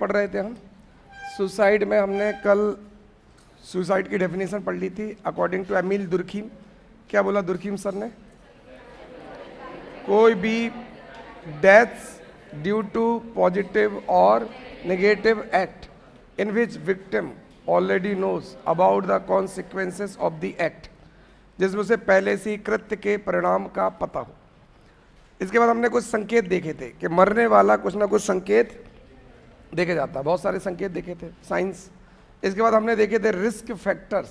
पढ़ रहे थे हम? सुसाइड में हमने कल सुसाइड की डेफिनेशन पढ़ ली थी अकॉर्डिंग टू एमिल दुर्खीम। क्या बोला दुर्खीम सर ने? कोई भी डेथ्स ड्यू टू पॉजिटिव और negative act in which victim already knows about the consequences of the act, जिसमें उसे पहले से ही कृत्य के परिणाम का पता हो। इसके बाद हमने कुछ संकेत देखे थे कि मरने वाला कुछ ना कुछ संकेत देखे जाता है, बहुत सारे संकेत देखे थे साइंस। इसके बाद हमने देखे थे रिस्क फैक्टर्स,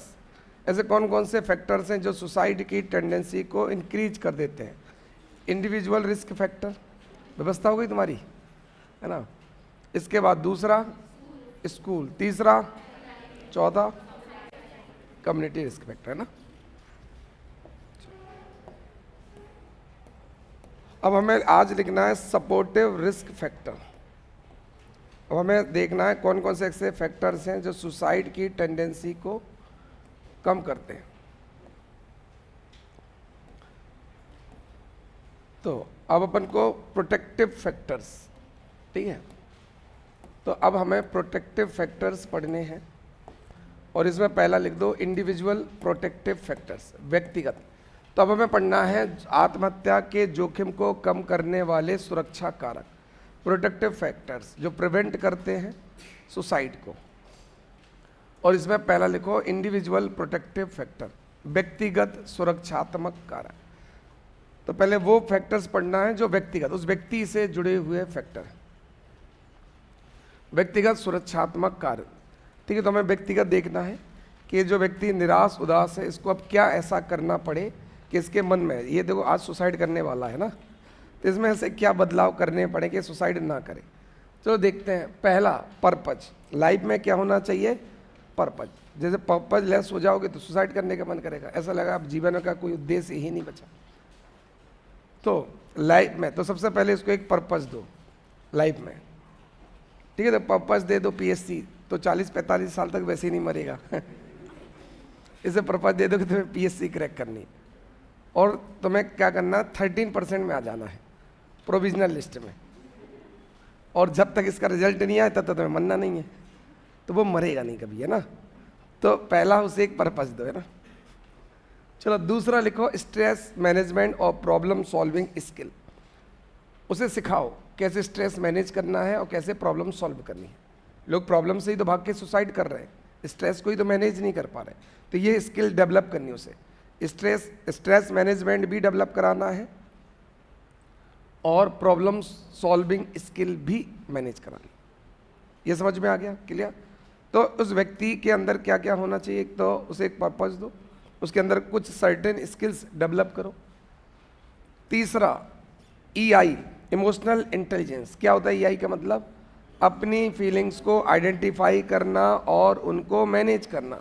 ऐसे कौन कौन से फैक्टर्स हैं जो सुसाइड की टेंडेंसी को इंक्रीज कर देते हैं। इंडिविजुअल रिस्क फैक्टर, व्यवस्था हो गई तुम्हारी, है ना। इसके बाद दूसरा स्कूल, तीसरा, चौथा कम्युनिटी रिस्क फैक्टर, है ना। अब हमें आज लिखना है सपोर्टिव रिस्क फैक्टर। अब हमें देखना है कौन कौन से ऐसे फैक्टर्स हैं जो सुसाइड की टेंडेंसी को कम करते हैं। तो अब अपन को प्रोटेक्टिव फैक्टर्स, ठीक है। तो अब हमें प्रोटेक्टिव फैक्टर्स पढ़ने हैं और इसमें पहला लिख दो इंडिविजुअल प्रोटेक्टिव फैक्टर्स, व्यक्तिगत। तो अब हमें पढ़ना है आत्महत्या के जोखिम को कम करने वाले सुरक्षा कारक, प्रोटेक्टिव फैक्टर्स जो प्रिवेंट करते हैं सुसाइड को। और इसमें पहला लिखो इंडिविजुअल प्रोटेक्टिव फैक्टर, व्यक्तिगत सुरक्षात्मक कारक। तो पहले वो फैक्टर्स पढ़ना है जो व्यक्तिगत, उस व्यक्ति से जुड़े हुए फैक्टर हैं, व्यक्तिगत सुरक्षात्मक कार्य, ठीक है। तो हमें व्यक्तिगत देखना है कि जो व्यक्ति निराश उदास है इसको अब क्या ऐसा करना पड़े कि इसके मन में, ये देखो आज सुसाइड करने वाला है ना, तो इसमें ऐसे क्या बदलाव करने पड़े कि सुसाइड ना करे। चलो देखते हैं। पहला, पर्पज, लाइफ में क्या होना चाहिए, पर्पज। जैसे पर्पज लेस हो जाओगे तो सुसाइड करने का मन करेगा, ऐसा लगा अब जीवन का कोई उद्देश्य ही नहीं बचा। तो लाइफ में तो सबसे पहले इसको एक पर्पज दो लाइफ में, ठीक है। तो पर्पस दे दो पीएससी, तो 40-45 साल तक वैसे ही नहीं मरेगा इसे पर्पस दे दो कि तुम्हें पीएससी क्रैक करनी, और तुम्हें क्या करना, 13% में आ जाना है प्रोविजनल लिस्ट में, और जब तक इसका रिजल्ट नहीं आए तब तक तुम्हें मरना नहीं है, तो वो मरेगा नहीं कभी, है ना। तो पहला उसे एक पर्पस दो, है ना। चलो दूसरा लिखो स्ट्रेस मैनेजमेंट और प्रॉब्लम सॉल्विंग स्किल, उसे सिखाओ कैसे स्ट्रेस मैनेज करना है और कैसे प्रॉब्लम सॉल्व करनी है। लोग प्रॉब्लम से ही तो भाग के सुसाइड कर रहे हैं, स्ट्रेस को ही तो मैनेज नहीं कर पा रहे, तो ये स्किल डेवलप करनी उसे। स्ट्रेस मैनेजमेंट भी डेवलप कराना है और प्रॉब्लम सॉल्विंग स्किल भी मैनेज करानी। ये समझ में आ गया, क्लियर। तो उस व्यक्ति के अंदर क्या क्या होना चाहिए, एक तो उसे एक पर्पस दो, उसके अंदर कुछ सर्टेन स्किल्स डेवलप करो। तीसरा EI, इमोशनल इंटेलिजेंस। क्या होता है EI का मतलब, अपनी फीलिंग्स को आइडेंटिफाई करना और उनको मैनेज करना।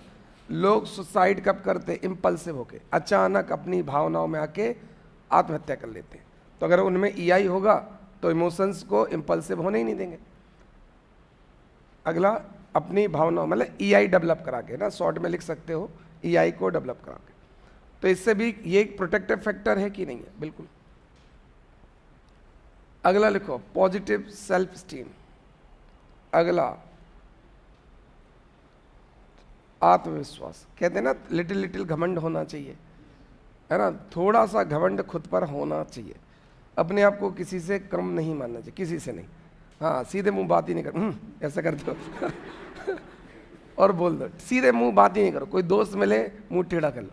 लोग सुसाइड कब करते, इम्पल्सिव होके, अचानक अपनी भावनाओं में आके आत्महत्या कर लेते हैं। तो अगर उनमें EI होगा तो इमोशंस को इम्पल्सिव होने ही नहीं देंगे। अगला, अपनी भावनाओं मतलब EI डेवलप करा के ना, शॉर्ट में लिख सकते हो EI को डेवलप करा के। तो इससे भी ये एक प्रोटेक्टिव फैक्टर है कि नहीं है, बिल्कुल। अगला लिखो पॉजिटिव सेल्फ स्टीम। अगला आत्मविश्वास, कहते हैं ना लिटिल लिटिल घमंड होना चाहिए, है ना। थोड़ा सा घमंड खुद पर होना चाहिए, अपने आप को किसी से कम नहीं मानना चाहिए, किसी से नहीं। हाँ, सीधे मुंह बात ही नहीं कर, ऐसा कर दो और बोल दो, सीधे मुंह बात ही नहीं करो। कोई दोस्त मिले मुंह टेढ़ा कर लो।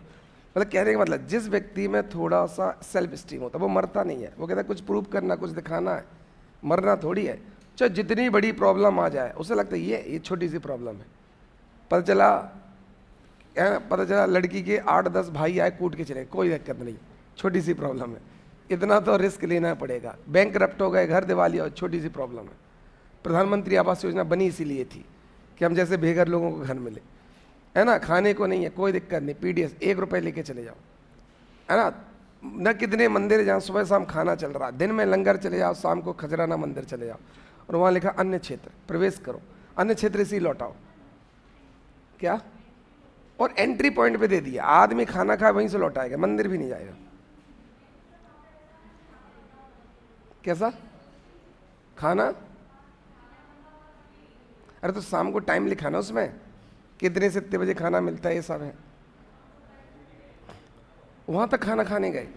मतलब कहने का मतलब, जिस व्यक्ति में थोड़ा सा सेल्फ स्टीम होता है वो मरता नहीं है। वो कहता है कुछ प्रूव करना, कुछ दिखाना है, मरना थोड़ी है। चाहे जितनी बड़ी प्रॉब्लम आ जाए उसे लगता है ये छोटी सी प्रॉब्लम है। पता चला लड़की के 8-10 भाई आए कूट के चले, कोई दिक्कत नहीं, छोटी सी प्रॉब्लम है। इतना तो रिस्क लेना पड़ेगा। बैंक करप्ट हो गए, घर दिवालिया, छोटी सी प्रॉब्लम है। प्रधानमंत्री आवास योजना बनी इसीलिए थी कि हम जैसे बेघर लोगों को घर मिले, है ना। खाने को नहीं है, कोई दिक्कत नहीं, PDS 1 रुपये लेके चले जाओ, है ना। न कितने मंदिर जहाँ सुबह शाम खाना चल रहा, दिन में लंगर चले जाओ, शाम को खजराना मंदिर चले जाओ, और वहाँ लिखा अन्य क्षेत्र, प्रवेश करो, अन्य क्षेत्र से ही लौटाओ। क्या, और एंट्री पॉइंट पे दे दिया, आदमी खाना खाए वहीं से लौटाएगा, मंदिर भी नहीं जाएगा। कैसा खाना, अरे तो शाम को टाइम लिखा ना उसमें, कितने से इतने बजे खाना मिलता है, ये सब है। वहां तक खाना खाने गए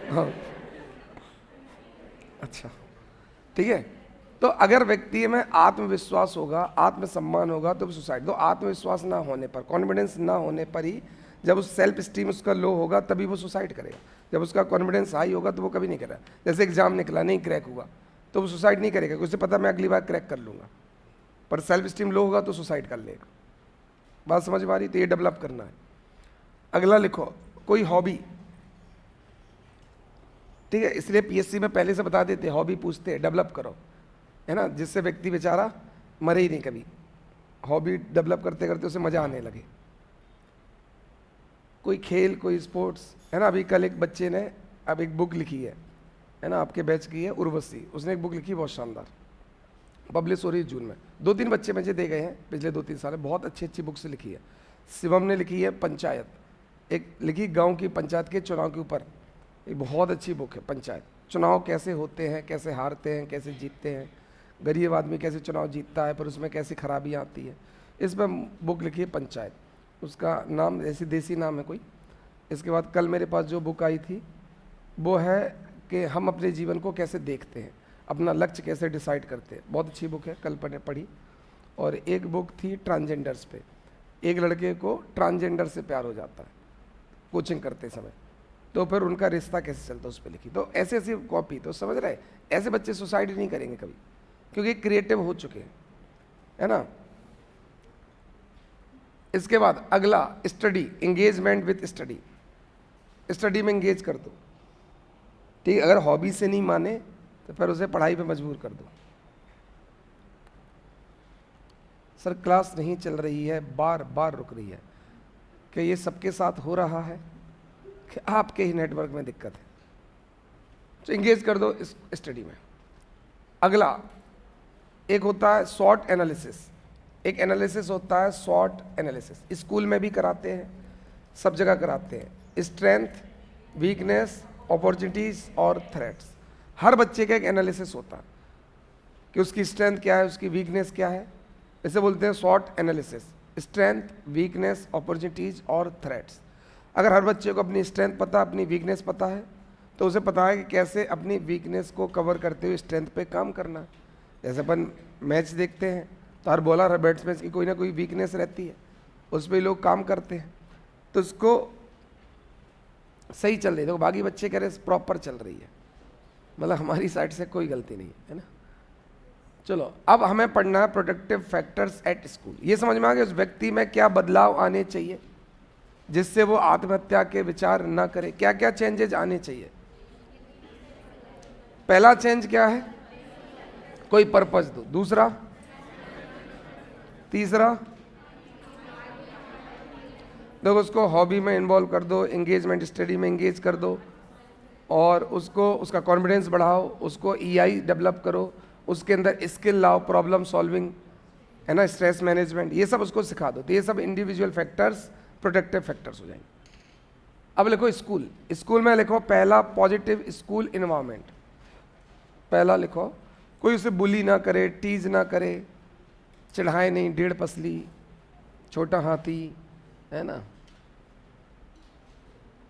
हाँ अच्छा ठीक है। तो अगर व्यक्ति में आत्मविश्वास होगा, आत्मसम्मान होगा, तो सुसाइड। तो आत्मविश्वास ना होने पर, कॉन्फिडेंस ना होने पर ही, जब उस सेल्फ स्टीम उसका लो होगा तभी वो सुसाइड करेगा। जब उसका कॉन्फिडेंस हाई होगा तो वो कभी नहीं करेगा। जैसे एग्जाम निकला, नहीं क्रैक हुआ, तो वो सुसाइड नहीं करेगा, क्योंकि उसे पता मैं अगली बार क्रैक कर लूंगा। पर सेल्फ स्टीम लो होगा तो सुसाइड कर लेगा। बात समझ में आ रही? तो ये डेवलप करना है। अगला लिखो, कोई हॉबी। ठीक है, इसलिए पीएससी में पहले से बता देते, हॉबी पूछते हैं, डेवलप करो, है ना, जिससे व्यक्ति बेचारा मरे ही नहीं कभी। हॉबी डेवलप करते करते उसे मजा आने लगे। कोई खेल, कोई स्पोर्ट्स, है ना। अभी कल एक बच्चे ने अब एक बुक लिखी है ना, आपके बैच की है, उर्वशी, उसने एक बुक लिखी बहुत शानदार, पब्लिश हो रही है जून में। 2-3 बच्चे मुझे दे गए हैं पिछले 2-3 साल में, बहुत अच्छी अच्छी बुक्स लिखी है। शिवम ने लिखी है पंचायत, एक लिखी गांव की पंचायत के चुनाव के ऊपर, एक बहुत अच्छी बुक है पंचायत। चुनाव कैसे होते हैं, कैसे हारते हैं, कैसे जीतते हैं, गरीब आदमी कैसे चुनाव जीतता है, पर उसमें कैसी खराबियाँ आती है, इस पर बुक लिखी है पंचायत। उसका नाम ऐसी देसी नाम है कोई। इसके बाद कल मेरे पास जो बुक आई थी वो है कि हम अपने जीवन को कैसे देखते हैं, अपना लक्ष्य कैसे डिसाइड करते हैं, बहुत अच्छी बुक है, कल पढ़ी। और एक बुक थी ट्रांसजेंडर्स पे, एक लड़के को ट्रांसजेंडर से प्यार हो जाता है कोचिंग करते समय, तो फिर उनका रिश्ता कैसे चलता है उस पर लिखी। तो ऐसे ऐसी कॉपी, तो समझ रहे, ऐसे बच्चे सुसाइड नहीं करेंगे कभी, क्योंकि क्रिएटिव हो चुके हैं, है ना। इसके बाद अगला, study, engagement with study. Study में एंगेज कर दो, ठीक है। अगर हॉबी से नहीं माने तो फिर उसे पढ़ाई पे मजबूर कर दो। सर क्लास नहीं चल रही है, बार बार रुक रही है, क्या ये सबके साथ हो रहा है कि आपके ही नेटवर्क में दिक्कत है? तो एंगेज कर दो इस स्टडी में। अगला एक होता है शॉर्ट एनालिसिस, एक एनालिसिस होता है शॉर्ट एनालिसिस, स्कूल में भी कराते हैं, सब जगह कराते हैं। स्ट्रेंथ, वीकनेस, अपॉर्चुनिटीज और थ्रेट्स, हर बच्चे का एक एनालिसिस होता है कि उसकी स्ट्रेंथ क्या है, उसकी वीकनेस क्या है, इसे बोलते हैं short analysis. Strength, weakness, opportunities और थ्रेट्स। अगर हर बच्चे को अपनी स्ट्रेंथ पता, अपनी वीकनेस पता है, तो उसे पता है कि कैसे अपनी वीकनेस को कवर करते हुए स्ट्रेंथ पे काम करना है। जैसे अपन मैच देखते हैं तो हर बॉलर, हर बैट्समैन की कोई ना कोई वीकनेस रहती है, उस पर लोग काम करते हैं, तो उसको सही चल रही है। तो बाकी बच्चे कह रहे प्रॉपर चल रही है, मतलब हमारी साइड से कोई गलती नहीं है ना। चलो अब हमें पढ़ना है प्रोटेक्टिव फैक्टर्स एट स्कूल। ये समझ में आ गया उस व्यक्ति में क्या बदलाव आने चाहिए जिससे वो आत्महत्या के विचार ना करे। क्या क्या चेंजेज आने चाहिए? पहला चेंज क्या है? कोई पर्पस दो। दूसरा, तीसरा, देखो उसको हॉबी में इन्वॉल्व कर दो, एंगेजमेंट स्टडी में एंगेज कर दो, और उसको उसका कॉन्फिडेंस बढ़ाओ, उसको ईआई डेवलप करो, उसके अंदर स्किल लाओ, प्रॉब्लम सॉल्विंग, है ना, स्ट्रेस मैनेजमेंट, ये सब उसको सिखा दो। तो ये सब इंडिविजुअल फैक्टर्स प्रोटेक्टिव फैक्टर्स हो जाएंगे। अब लिखो स्कूल। स्कूल में लिखो पहला, पॉजिटिव स्कूल इन्वायरमेंट। पहला लिखो, कोई उसे बुली ना करे, टीज ना करे, चिढ़ाए नहीं, डेढ़ पसली, छोटा हाथी, है ना।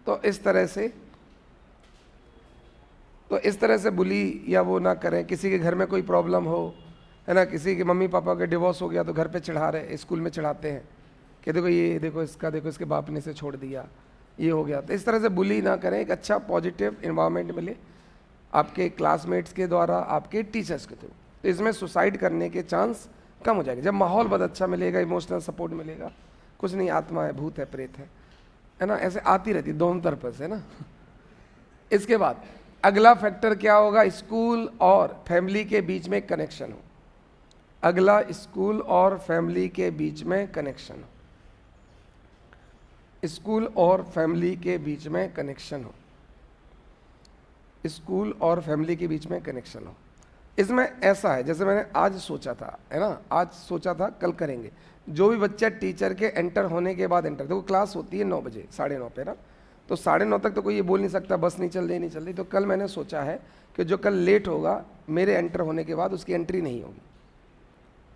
तो इस तरह से बुली या वो ना करें। किसी के घर में कोई प्रॉब्लम हो, है ना, किसी के मम्मी पापा के डिवोर्स हो गया तो घर पे चढ़ा रहे, स्कूल में चढ़ाते हैं कि देखो ये देखो इसका, देखो इसके बाप ने इसे छोड़ दिया, ये हो गया। तो इस तरह से बुली ना करें, एक अच्छा पॉजिटिव इन्वायरमेंट मिले आपके क्लासमेट्स के द्वारा, आपके टीचर्स के थ्रू। तो इसमें सुसाइड करने के चांस कम हो जाएंगे जब माहौल बहुत अच्छा मिलेगा, इमोशनल सपोर्ट मिलेगा। कुछ नहीं, आत्मा है, भूत है, प्रेत है ना, ऐसे आती रहती दोनों तरफ से ना। इसके बाद अगला फैक्टर क्या होगा? स्कूल और फैमिली के बीच में कनेक्शन हो। अगला, स्कूल और फैमिली के बीच में कनेक्शन हो। स्कूल और फैमिली के बीच में कनेक्शन हो। स्कूल और फैमिली के बीच में कनेक्शन हो। इसमें ऐसा है, जैसे मैंने आज सोचा था, है ना, आज सोचा था कल करेंगे। जो भी बच्चा टीचर के एंटर होने के बाद, एंटर देखो क्लास होती है 9 बजे, 9:30 पे ना, तो 9:30 तक तो कोई ये बोल नहीं सकता बस नहीं चल रही, नहीं चल रही। तो कल मैंने सोचा है कि जो कल लेट होगा मेरे एंटर होने के बाद, उसकी एंट्री नहीं होगी।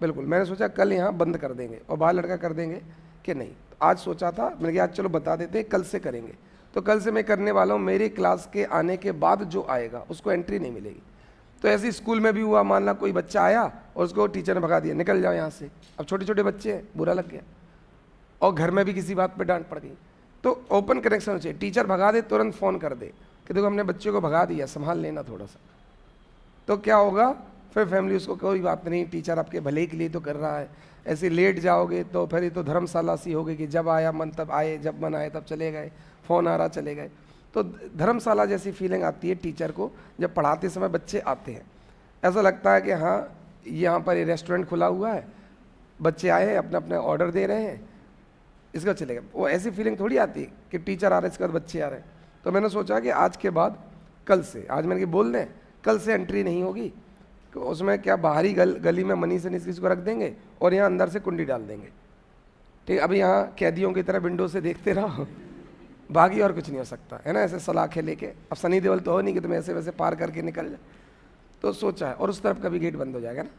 बिल्कुल। मैंने सोचा कल यहाँ बंद कर देंगे और बाहर लड़का कर देंगे कि नहीं, तो आज सोचा था मैंने कहा आज चलो बता देते हैं, कल से करेंगे। तो कल से मैं करने वाला हूँ, मेरी क्लास के आने के बाद जो आएगा उसको एंट्री नहीं मिलेगी। तो ऐसे स्कूल में भी हुआ, मान ला कोई बच्चा आया और उसको टीचर ने भगा दिया, निकल जाओ यहाँ से। अब छोटे छोटे बच्चे हैं, बुरा लग गया, और घर में भी किसी बात पे डांट पड़ गई। तो ओपन कनेक्शन होना चाहिए, टीचर भगा दे तुरंत फ़ोन कर दे कि देखो हमने बच्चे को भगा दिया, संभाल लेना थोड़ा सा। तो क्या होगा, फिर फैमिली उसको कोई बात नहीं, टीचर आपके भले के लिए तो कर रहा है। ऐसे लेट जाओगे तो फिर ये तो धर्मशाला सी होगी कि जब आया मन तब आए, जब मन आए तब चले गए, फ़ोन आ रहा चले गए। तो धर्मशाला जैसी फीलिंग आती है टीचर को जब पढ़ाते समय बच्चे आते हैं। ऐसा लगता है कि हाँ यहाँ पर ये रेस्टोरेंट खुला हुआ है, बच्चे आए हैं अपना अपना ऑर्डर दे रहे हैं, इसका चलेगा। वो ऐसी फीलिंग थोड़ी आती है कि टीचर आ रहे हैं इसके बाद बच्चे आ रहे हैं। तो मैंने सोचा कि आज के बाद, कल से, आज मैंने बोल दें कल से एंट्री नहीं होगी। तो उसमें क्या बाहरी गली में मनी से किसी को रख देंगे और यहाँ अंदर से कुंडी डाल देंगे, ठीक। अब यहाँ कैदियों की तरह विंडो से देखते रहो, बाकी और कुछ नहीं हो सकता है ना, ऐसे सलाखें लेके। अब सनी देओल तो हो नहीं कि तुम ऐसे वैसे पार करके निकल जाए। तो सोचा है, और उस तरफ का भी गेट बंद हो जाएगा ना,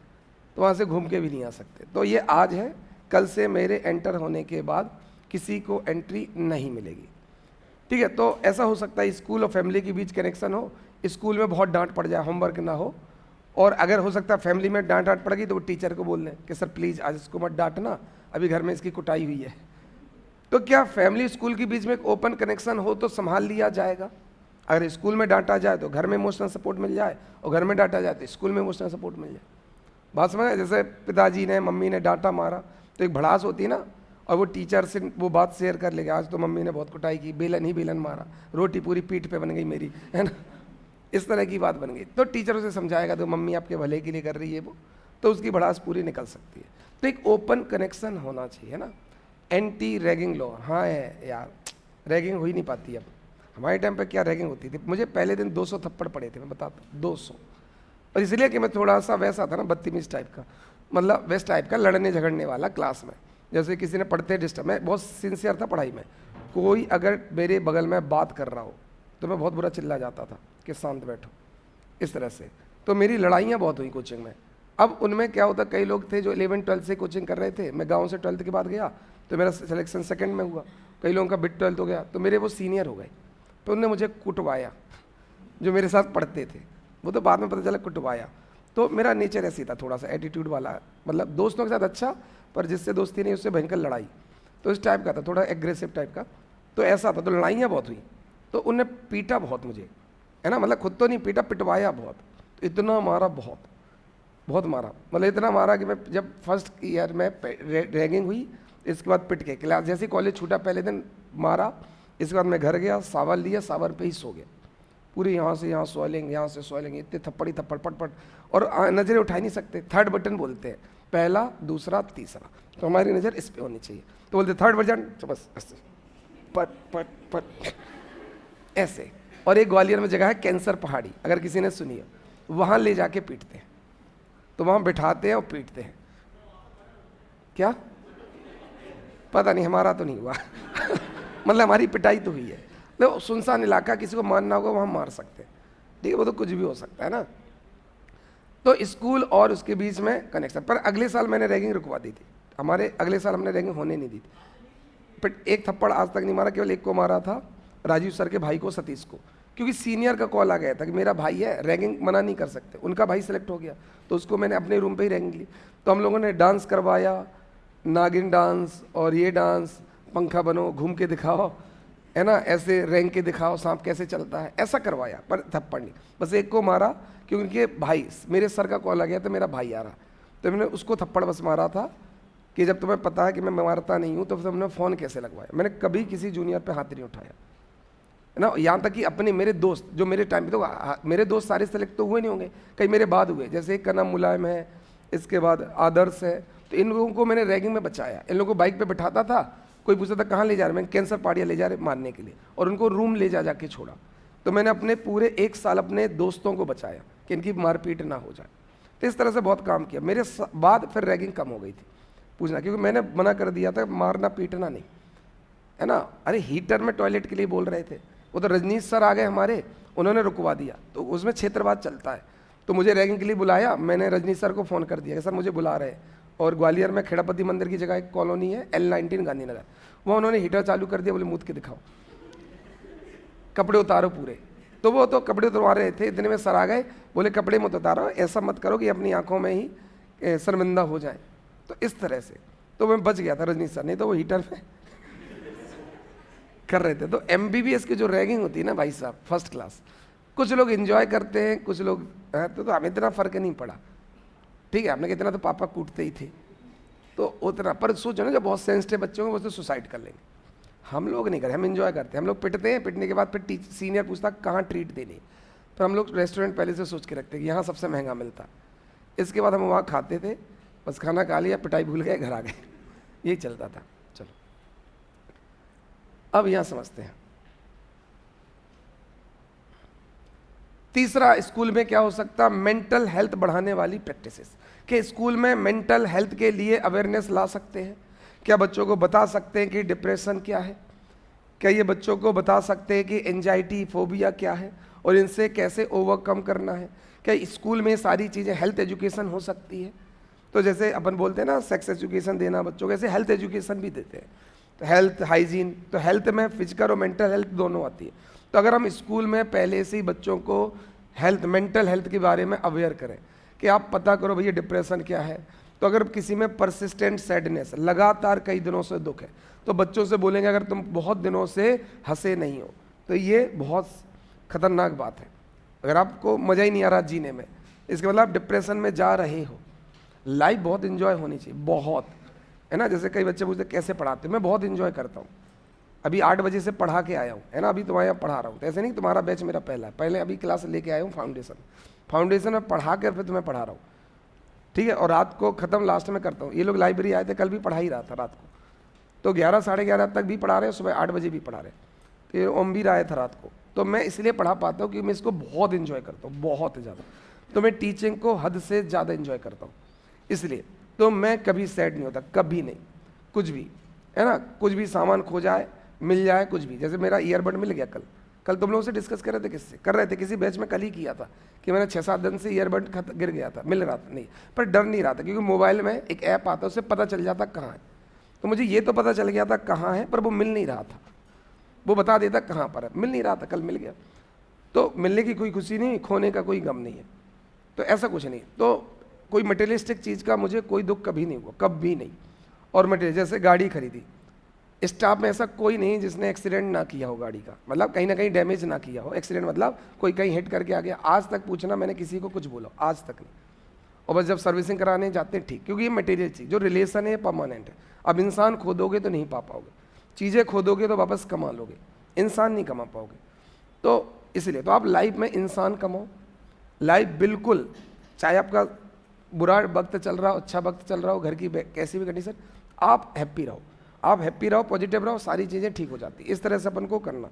तो वहाँ से घूम के भी नहीं आ सकते। तो ये आज है, कल से मेरे एंटर होने के बाद किसी को एंट्री नहीं मिलेगी, ठीक है। तो ऐसा हो सकता है स्कूल और फैमिली के बीच कनेक्शन हो, स्कूल में बहुत डांट पड़ जाए, होमवर्क ना हो, और अगर हो सकता है फैमिली में डांट पड़ गई तो वो टीचर को बोल दें कि सर प्लीज़ आज इसको मत डांटना, अभी घर में इसकी कुटाई हुई है। तो क्या फैमिली स्कूल के बीच में एक ओपन कनेक्शन हो तो संभाल लिया जाएगा। अगर स्कूल में डांटा जाए तो घर में इमोशनल सपोर्ट मिल जाए, और घर में डांटा जाए तो स्कूल में इमोशनल सपोर्ट मिल जाए। बात समझ, जैसे पिताजी ने मम्मी ने डांटा मारा तो एक भड़ास होती है ना, और वो टीचर से वो बात शेयर कर लेगा, आज तो मम्मी ने बहुत कुटाई की, बेलन ही बेलन मारा, रोटी पूरी पीठ पे बन गई मेरी, है ना, इस तरह की बात बन गई। तो टीचर उसे समझाएगा तो मम्मी आपके भले के लिए कर रही है वो, तो उसकी भड़ास पूरी निकल सकती है। तो एक ओपन कनेक्शन होना चाहिए ना। एंटी रैगिंग लॉ, हाँ है यार, रैगिंग हो ही नहीं पाती अब। हमारे टाइम पे क्या रैगिंग होती थी, मुझे पहले दिन 200 थप्पड़ पड़े थे, मैं बताता हूँ 200। और इसलिए कि मैं थोड़ा सा वैसा था ना, बदतमीज टाइप का, मतलब वेस्ट टाइप का, लड़ने झगड़ने वाला क्लास में। जैसे किसी ने पढ़ते डिस्टर्ब, मैं बहुत सिंसियर था पढ़ाई में, कोई अगर मेरे बगल में बात कर रहा हो तो मैं बहुत बुरा चिल्ला जाता था कि शांत बैठो, इस तरह से। तो मेरी लड़ाइयाँ बहुत हुई कोचिंग में। अब उनमें क्या होता, कई लोग थे जो 11-12 से कोचिंग कर रहे थे, मैं गांव से 12th के बाद गया तो मेरा सिलेक्शन सेकंड में हुआ, कई लोगों का बिट 12th हो गया, तो मेरे वो सीनियर हो गए, तो उनने मुझे कुटवाया, जो मेरे साथ पढ़ते थे, वो तो बाद में पता चला कुटवाया। तो मेरा नेचर ऐसी था, थोड़ा सा एटीट्यूड वाला, मतलब दोस्तों के साथ अच्छा, पर जिससे दोस्ती नहीं उससे भयंकर लड़ाई, तो इस टाइप का था, थोड़ा एग्रेसिव टाइप का। तो ऐसा था, तो लड़ाइयाँ बहुत हुई, तो उनने पीटा बहुत मुझे, है ना, मतलब खुद तो नहीं पीटा, पिटवाया बहुत। तो इतना मारा, बहुत बहुत मारा, मतलब इतना मारा कि मैं जब फर्स्ट ईयर में रैगिंग हुई, इसके बाद पिट के क्लास, जैसे कॉलेज छूटा पहले दिन मारा, इसके बाद मैं घर गया, सावर लिया, सावर पे ही सो गया, पूरी यहाँ से यहाँ स्वेलिंग, यहाँ से स्वेलिंग, इतने थप्पड़ ही थप्पड़, पट पट, और नज़रें उठा नहीं सकते। थर्ड बटन बोलते हैं, पहला दूसरा तीसरा, तो हमारी नज़र इस पे होनी चाहिए। तो बोलते थर्ड बटन, तो बस ऐसे पट पट पट ऐसे। और एक ग्वालियर में जगह है कैंसर पहाड़ी, अगर किसी ने सुनी है, वहाँ ले जाके पीटते हैं, तो वहाँ बिठाते हैं और पीटते हैं। क्या पता नहीं, हमारा तो नहीं हुआ मतलब हमारी पिटाई तो हुई है। तो सुनसान इलाका, किसी को मारना होगा वहाँ मार सकते हैं, ठीक है, वो तो कुछ भी हो सकता है ना। तो स्कूल और उसके बीच में कनेक्शन। पर अगले साल मैंने रैगिंग रुकवा दी थी, हमारे अगले साल हमने रैगिंग होने नहीं दी थी। बट एक थप्पड़ आज तक नहीं मारा, केवल एक को मारा था, राजीव सर के भाई को, सतीश को, क्योंकि सीनियर का कॉल आ गया था कि मेरा भाई है, रैगिंग मना नहीं कर सकते, उनका भाई सेलेक्ट हो गया, तो उसको मैंने अपने रूम पे ही रैगिंग ली। तो हम लोगों ने डांस करवाया, नागिन डांस, और ये डांस, पंखा बनो, घूम के दिखाओ, है ना, ऐसे रैंक के दिखाओ सांप कैसे चलता है, ऐसा करवाया, पर थप्पड़ नहीं। बस एक को मारा क्योंकि उनके भाई, मेरे सर का कॉल आ गया तो मेरा भाई आ रहा, तो मैंने उसको थप्पड़ बस मारा था कि जब तुम्हें पता है कि मैं मारता नहीं हूँ तो फिर हमने फ़ोन कैसे लगवाया। मैंने कभी किसी जूनियर पे हाथ नहीं उठाया, है ना। यहाँ तक कि अपने मेरे दोस्त जो मेरे टाइम पे, तो मेरे दोस्त सारे सेलेक्ट तो हुए नहीं होंगे, कई मेरे बाद हुए, जैसे एक का नाम मुलायम है, इसके बाद आदर्श है, तो इन लोगों को मैंने रैगिंग में बचाया। इन लोगों को बाइक पे बिठाता था, कोई पूछता था कहाँ ले जा रहे, मैं कैंसर पहाड़ियाँ ले जा रहे मारने के लिए, और उनको रूम ले जा के छोड़ा। तो मैंने अपने पूरे 1 साल अपने दोस्तों को बचाया कि इनकी मारपीट ना हो जाए। तो इस तरह से बहुत काम किया। मेरे बाद फिर रैगिंग कम हो गई थी, पूछना, क्योंकि मैंने मना कर दिया था मारना पीटना नहीं, है ना। अरे हीटर में टॉयलेट के लिए बोल रहे थे, वो तो रजनीश सर आ गए हमारे, उन्होंने रुकवा दिया। तो उसमें क्षेत्रवाद चलता है, तो मुझे रैगिंग के लिए बुलाया, मैंने रजनीश सर को फ़ोन कर दिया कि सर मुझे बुला रहे हैं, और ग्वालियर में खेड़ापति मंदिर की जगह एक कॉलोनी है L19 गांधीनगर, वहाँ उन्होंने हीटर चालू कर दिया, बोले मूत के दिखाओ, कपड़े उतारो पूरे। तो वो तो कपड़े उतरवा रहे थे, इतने में सर आ गए, बोले कपड़े मत उतारो, ऐसा मत करो कि अपनी आंखों में ही शर्मिंदा हो जाए। तो इस तरह से तो मैं बच गया था रजनीश सर, नहीं तो वो हीटर में कर रहे थे। तो MBBS की जो रैगिंग होती है ना भाई साहब, फर्स्ट क्लास। कुछ लोग एंजॉय करते हैं, कुछ लोग तो हमें इतना फर्क नहीं पड़ा, ठीक है, हमने कितना तो पापा कूटते ही थे, तो उतना। पर सोचो ना, जब बहुत सेंसिटिव बच्चे होंगे वो तो सुसाइड कर लेंगे, हम लोग नहीं करें, हम एंजॉय करते हैं। हम लोग पिटते हैं, पिटने के बाद फिर सीनियर पूछता कहाँ ट्रीट देनी, पर हम लोग रेस्टोरेंट पहले से सोच के रखते हैं कि यहाँ सबसे महंगा मिलता। इसके बाद हम वहाँ खाते थे, बस खाना खा लिया, पिटाई भूल गए, घर आ गए, यही चलता था। चलो अब यहाँ समझते हैं। तीसरा, स्कूल में क्या हो सकता, मेंटल हेल्थ बढ़ाने वाली प्रैक्टिसेस। कि स्कूल में मेंटल हेल्थ के लिए अवेयरनेस ला सकते हैं। क्या बच्चों को बता सकते हैं कि डिप्रेशन क्या है? क्या ये बच्चों को बता सकते हैं कि एंजाइटी, फोबिया क्या है और इनसे कैसे ओवरकम करना है? क्या स्कूल में सारी चीज़ें, हेल्थ एजुकेशन हो सकती है? तो जैसे अपन बोलते हैं ना सेक्स एजुकेशन देना बच्चों को, ऐसे हेल्थ एजुकेशन भी देते हैं। तो हेल्थ, हाइजीन, तो हेल्थ में फिजिकल और मेंटल हेल्थ दोनों आती है। तो अगर हम स्कूल में पहले से ही बच्चों को हेल्थ, मेंटल हेल्थ के बारे में अवेयर करें कि आप पता करो भैया डिप्रेशन क्या है। तो अगर किसी में परसिस्टेंट सैडनेस, लगातार कई दिनों से दुख है, तो बच्चों से बोलेंगे अगर तुम बहुत दिनों से हंसे नहीं हो तो ये बहुत खतरनाक बात है। अगर आपको मज़ा ही नहीं आ रहा जीने में, इसके मतलब आप डिप्रेशन में जा रहे हो। लाइफ बहुत इन्जॉय होनी चाहिए, बहुत, है ना। जैसे कई बच्चे पूछते कैसे पढ़ाते हो, मैं बहुत इन्जॉय करता हूँ। अभी 8 बजे से पढ़ा के आया हूँ, है ना, अभी तुम्हारे यहाँ पढ़ा रहा हूँ। तो ऐसे नहीं तुम्हारा बैच मेरा पहला है, पहले अभी क्लास लेके आया हूँ फाउंडेशन में पढ़ा कर फिर तुम्हें पढ़ा रहा हूँ, ठीक है। और रात को ख़त्म लास्ट में करता हूँ। ये लोग लाइब्रेरी आए थे, कल भी पढ़ा ही रहा था रात को, तो 11 साढ़े 11 तक भी पढ़ा रहे, सुबह 8 बजे भी पढ़ा रहे। तो ये ओम भी आया था रात को। तो मैं इसलिए पढ़ा पाता हूँ कि मैं इसको बहुत इन्जॉय करता हूँ, बहुत ज़्यादा। तो मैं टीचिंग को हद से ज़्यादा इन्जॉय करता हूँ, इसलिए तो मैं कभी सैड नहीं होता, कभी नहीं, कुछ भी, है ना। कुछ भी सामान खो जाए, मिल जाए, कुछ भी। जैसे मेरा ईयरबड मिल गया कल तुम लोगों से डिस्कस कर रहे थे, किससे कर रहे थे, किसी बैच में कल ही किया था कि मैंने 6-7 दिन से ईयरबड गिर गया था, मिल रहा था नहीं, पर डर नहीं रहा था, क्योंकि मोबाइल में एक ऐप आता है, उससे पता चल जाता कहाँ है। तो मुझे ये तो पता चल गया था कहाँ है, पर वो मिल नहीं रहा था, वो बता देता कहाँ पर है, मिल नहीं रहा था, कल मिल गया। तो मिलने की कोई खुशी नहीं, खोने का कोई गम नहीं है, तो ऐसा कुछ नहीं। तो कोई मटेरियलिस्टिक चीज़ का मुझे कोई दुख कभी नहीं हुआ, कभी नहीं। और मटेरियल, जैसे गाड़ी खरीदी, स्टाफ में ऐसा कोई नहीं जिसने एक्सीडेंट ना किया हो गाड़ी का, मतलब कहीं ना कहीं डैमेज ना किया हो। एक्सीडेंट मतलब कोई कहीं हिट करके आ गया, आज तक पूछना मैंने किसी को कुछ बोला, आज तक नहीं। और बस जब सर्विसिंग कराने जाते हैं ठीक, क्योंकि ये मटेरियल चीज़, जो रिलेशन है परमानेंट है। अब इंसान खोदोगे तो नहीं पा पाओगे, चीज़ें खोदोगे तो वापस कमा लोगे, इंसान नहीं कमा पाओगे। तो इसलिए तो आप लाइफ में इंसान कमाओ। लाइफ बिल्कुल, चाहे आपका बुरा वक्त चल रहा हो, अच्छा वक्त चल रहा हो, घर की कैसी भी कंडीशन, आप हैप्पी रहो, आप हैप्पी रहो, पॉजिटिव रहो, सारी चीज़ें ठीक हो जाती। इस तरह से अपन को करना।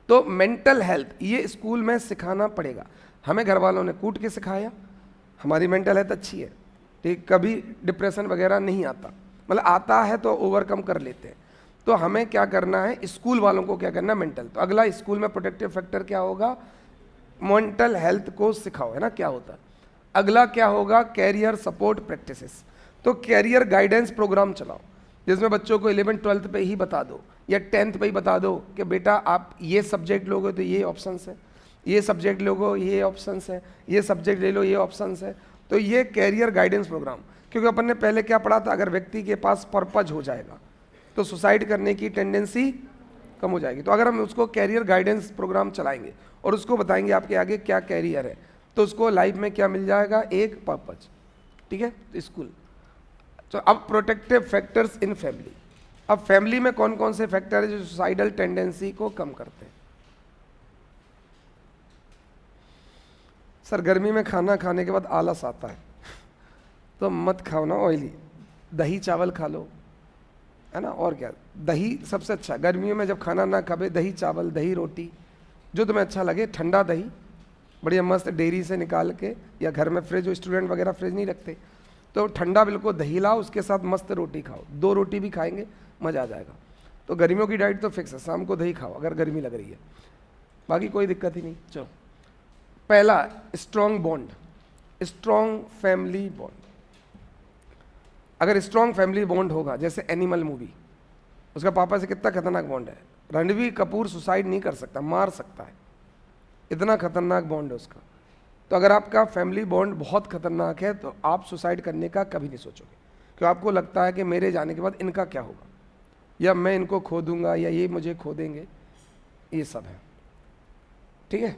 तो मेंटल हेल्थ ये स्कूल में सिखाना पड़ेगा। हमें घर वालों ने कूट के सिखाया, हमारी मेंटल हेल्थ अच्छी है, ठीक, कभी डिप्रेशन वगैरह नहीं आता, मतलब आता है तो ओवरकम कर लेते हैं। तो हमें क्या करना है, स्कूल वालों को क्या करना है, मेंटल। तो अगला स्कूल में प्रोटेक्टिव फैक्टर क्या होगा, मेंटल हेल्थ को सिखाओ, है ना, क्या होता है। अगला क्या होगा, कैरियर सपोर्ट प्रैक्टिसेस। तो कैरियर गाइडेंस प्रोग्राम चलाओ, जिसमें बच्चों को 11th-12th पे ही बता दो या 10th पे ही बता दो कि बेटा आप ये सब्जेक्ट लोगे तो ये ऑप्शंस है, ये सब्जेक्ट लोगे ये ऑप्शंस है, ये सब्जेक्ट ले लो ये ऑप्शंस है। तो ये कैरियर गाइडेंस प्रोग्राम, क्योंकि अपन ने पहले क्या पढ़ा था, अगर व्यक्ति के पास पर्पज हो जाएगा तो सुसाइड करने की टेंडेंसी कम हो जाएगी। तो अगर हम उसको कैरियर गाइडेंस प्रोग्राम चलाएंगे और उसको बताएंगे आपके आगे क्या कैरियर है, तो उसको लाइफ में क्या मिल जाएगा, एक पर्पज, ठीक है। तो स्कूल। तो अब प्रोटेक्टिव फैक्टर्स इन फैमिली। अब फैमिली में कौन कौन से फैक्टर है जो सुसाइडल टेंडेंसी को कम करते हैं। सर गर्मी में खाना खाने के बाद आलस आता है, तो मत खाओ ना ऑयली, दही चावल खा लो, है ना। और क्या, दही सबसे अच्छा, गर्मियों में जब खाना ना खावे, दही चावल, दही रोटी, जो तुम्हें अच्छा लगे, ठंडा दही बढ़िया मस्त डेयरी से निकाल के, या घर में फ्रिज, स्टूडेंट वगैरह फ्रिज नहीं रखते, तो ठंडा बिल्कुल दही लाओ, उसके साथ मस्त रोटी खाओ, 2 रोटी भी खाएंगे मज़ा आ जाएगा। तो गर्मियों की डाइट तो फिक्स है, शाम को दही खाओ अगर गर्मी लग रही है, बाकी कोई दिक्कत ही नहीं। चलो, पहला strong bond, strong family bond. अगर स्ट्रॉन्ग फैमिली बॉन्ड होगा, जैसे एनिमल मूवी, उसका पापा से कितना खतरनाक बॉन्ड है, रणबीर कपूर सुसाइड नहीं कर सकता, मार सकता है, इतना खतरनाक बॉन्ड है उसका। तो अगर आपका फैमिली बॉन्ड बहुत खतरनाक है तो आप सुसाइड करने का कभी नहीं सोचोगे, क्योंकि आपको लगता है कि मेरे जाने के बाद इनका क्या होगा, या मैं इनको खो दूंगा, या ये मुझे खो देंगे, ये सब है। ठीक है,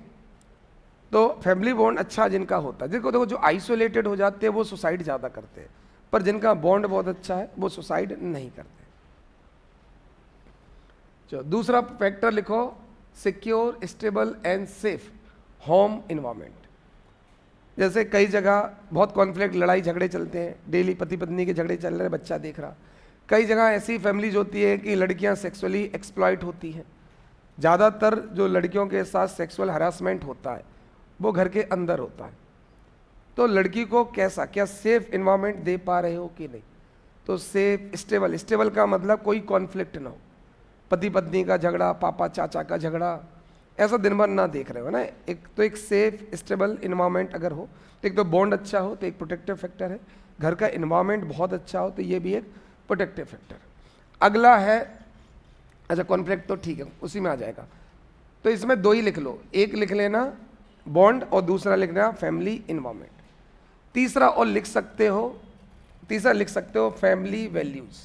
तो फैमिली बॉन्ड अच्छा जिनका होता है, देखो जो आइसोलेटेड हो जाते हैं वो सुसाइड ज़्यादा करते हैं, पर जिनका बॉन्ड बहुत अच्छा है वो सुसाइड नहीं करते। चलो दूसरा फैक्टर लिखो, secure, stable and safe home environment. जैसे कई जगह बहुत कॉन्फ्लिक्ट, लड़ाई झगड़े चलते हैं, डेली पति पत्नी के झगड़े चल रहे, बच्चा देख रहा। कई जगह ऐसी फैमिलीज होती है कि लड़कियां सेक्सुअली एक्सप्लॉइट होती हैं। ज़्यादातर जो लड़कियों के साथ सेक्सुअल हरासमेंट होता है वो घर के अंदर होता है। तो लड़की को कैसा, क्या सेफ इन्वायरमेंट दे पा रहे हो कि नहीं? तो सेफ, स्टेबल, स्टेबल का मतलब कोई कॉन्फ्लिक्ट ना हो, पति पत्नी का झगड़ा, पापा चाचा का झगड़ा, ऐसा दिन भर ना देख रहे हो ना। एक तो एक सेफ स्टेबल इन्वायरमेंट अगर हो तो एक तो बॉन्ड अच्छा हो तो एक प्रोटेक्टिव फैक्टर है, घर का इन्वायरमेंट बहुत अच्छा हो तो ये भी एक प्रोटेक्टिव फैक्टर। अगला है, अच्छा कॉन्फ्लिक्ट तो ठीक है उसी में आ जाएगा, तो इसमें दो ही लिख लो, एक लिख लेना बॉन्ड और दूसरा लिखना फैमिली इन्वायरमेंट। तीसरा और लिख सकते हो, तीसरा लिख सकते हो फैमिली वैल्यूज।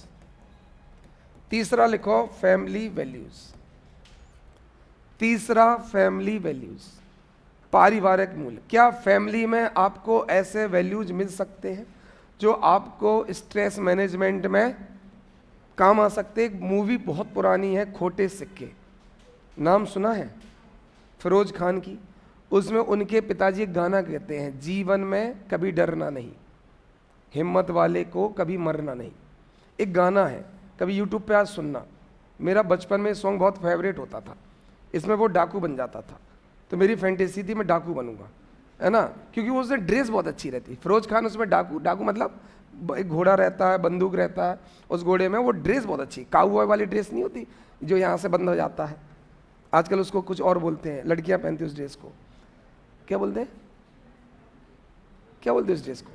तीसरा लिखो फैमिली वैल्यूज, तीसरा फैमिली वैल्यूज, पारिवारिक मूल्य। क्या फैमिली में आपको ऐसे वैल्यूज मिल सकते हैं जो आपको स्ट्रेस मैनेजमेंट में काम आ सकते? एक मूवी बहुत पुरानी है, खोटे सिक्के, नाम सुना है, फिरोज खान की। उसमें उनके पिताजी एक गाना कहते हैं, जीवन में कभी डरना नहीं, हिम्मत वाले को कभी मरना नहीं। एक गाना है, कभी यूट्यूब पे आज सुनना, मेरा बचपन में सॉन्ग बहुत फेवरेट होता था। इसमें वो डाकू बन जाता था, तो मेरी फैंटेसी थी मैं डाकू बनूंगा, है ना, क्योंकि वो उसमें ड्रेस बहुत अच्छी रहती। फिरोज खान उसमें डाकू, डाकू मतलब एक घोड़ा रहता है, बंदूक रहता है उस घोड़े में, वो ड्रेस बहुत अच्छी, काउबॉय वाली ड्रेस नहीं होती जो यहाँ से बंद हो जाता है, आजकल उसको कुछ और बोलते हैं, लड़कियाँ पहनती उस ड्रेस को, क्या बोलते हैं, क्या बोलते हैं उस ड्रेस को?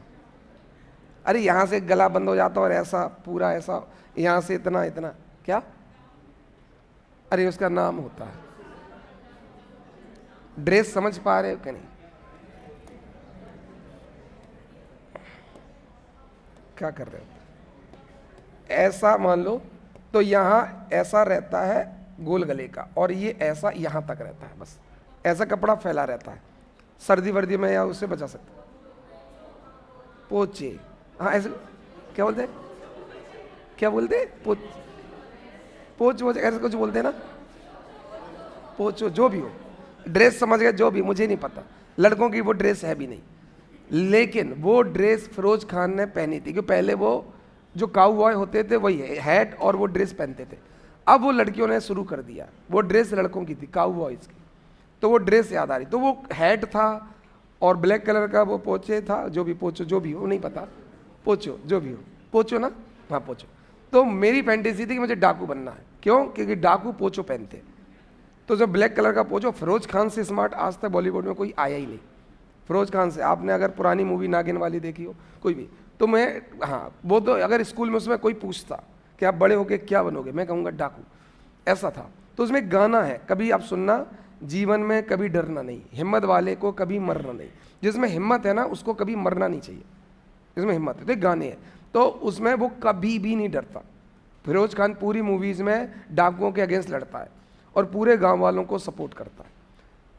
अरे यहाँ से गला बंद हो जाता और ऐसा पूरा ऐसा, यहाँ से इतना इतना, क्या, अरे उसका नाम होता है, ड्रेस समझ पा रहे हो कि नहीं? क्या कर रहे हो? ऐसा मान लो, तो यहाँ ऐसा रहता है गोल गले का, और ये ऐसा यहाँ तक रहता है, बस ऐसा कपड़ा फैला रहता है, सर्दी वर्दी में या उससे बचा सकते। पोचे, हाँ ऐसे, क्या बोलते हैं, क्या बोलते हैं, पोच पोच ऐसे कुछ बोलते हैं ना, पोचो, जो भी हो, ड्रेस समझ गए, जो भी, मुझे नहीं पता, लड़कों की वो ड्रेस है भी नहीं, लेकिन वो ड्रेस फिरोज खान ने पहनी थी, क्योंकि पहले वो जो काउबॉय होते थे वही हैट और वो ड्रेस पहनते थे। अब वो लड़कियों ने शुरू कर दिया, वो ड्रेस लड़कों की थी, काउबॉयज की, तो वो ड्रेस याद आ रही, तो वो हैट था और ब्लैक कलर का वो पोचे था, जो भी पोचो जो भी हो, नहीं पता, पोचो जो भी हो, पोचो ना, हाँ पोचो। तो मेरी फैंटेसी थी कि मुझे डाकू बनना है, क्यों? क्योंकि डाकू पोचो पहनते, तो जो ब्लैक कलर का पोचो, फिरोज खान से स्मार्ट आज तक बॉलीवुड में कोई आया ही नहीं। फिरोज खान से, आपने अगर पुरानी मूवी नागिन वाली देखी हो कोई भी, तो मैं, हाँ वो तो अगर स्कूल में उसमें कोई पूछता कि आप बड़े होके क्या बनोगे, मैं कहूँगा डाकू, ऐसा था। तो उसमें गाना है, कभी आप सुनना, जीवन में कभी डरना नहीं, हिम्मत वाले को कभी मरना नहीं। जिसमें हिम्मत है ना उसको कभी मरना नहीं चाहिए, जिसमें हिम्मत है, तो एक गाने हैं, तो उसमें वो कभी भी नहीं डरता। फिरोज खान पूरी मूवीज़ में डाकुओं के अगेंस्ट लड़ता है और पूरे गांव वालों को सपोर्ट करता है।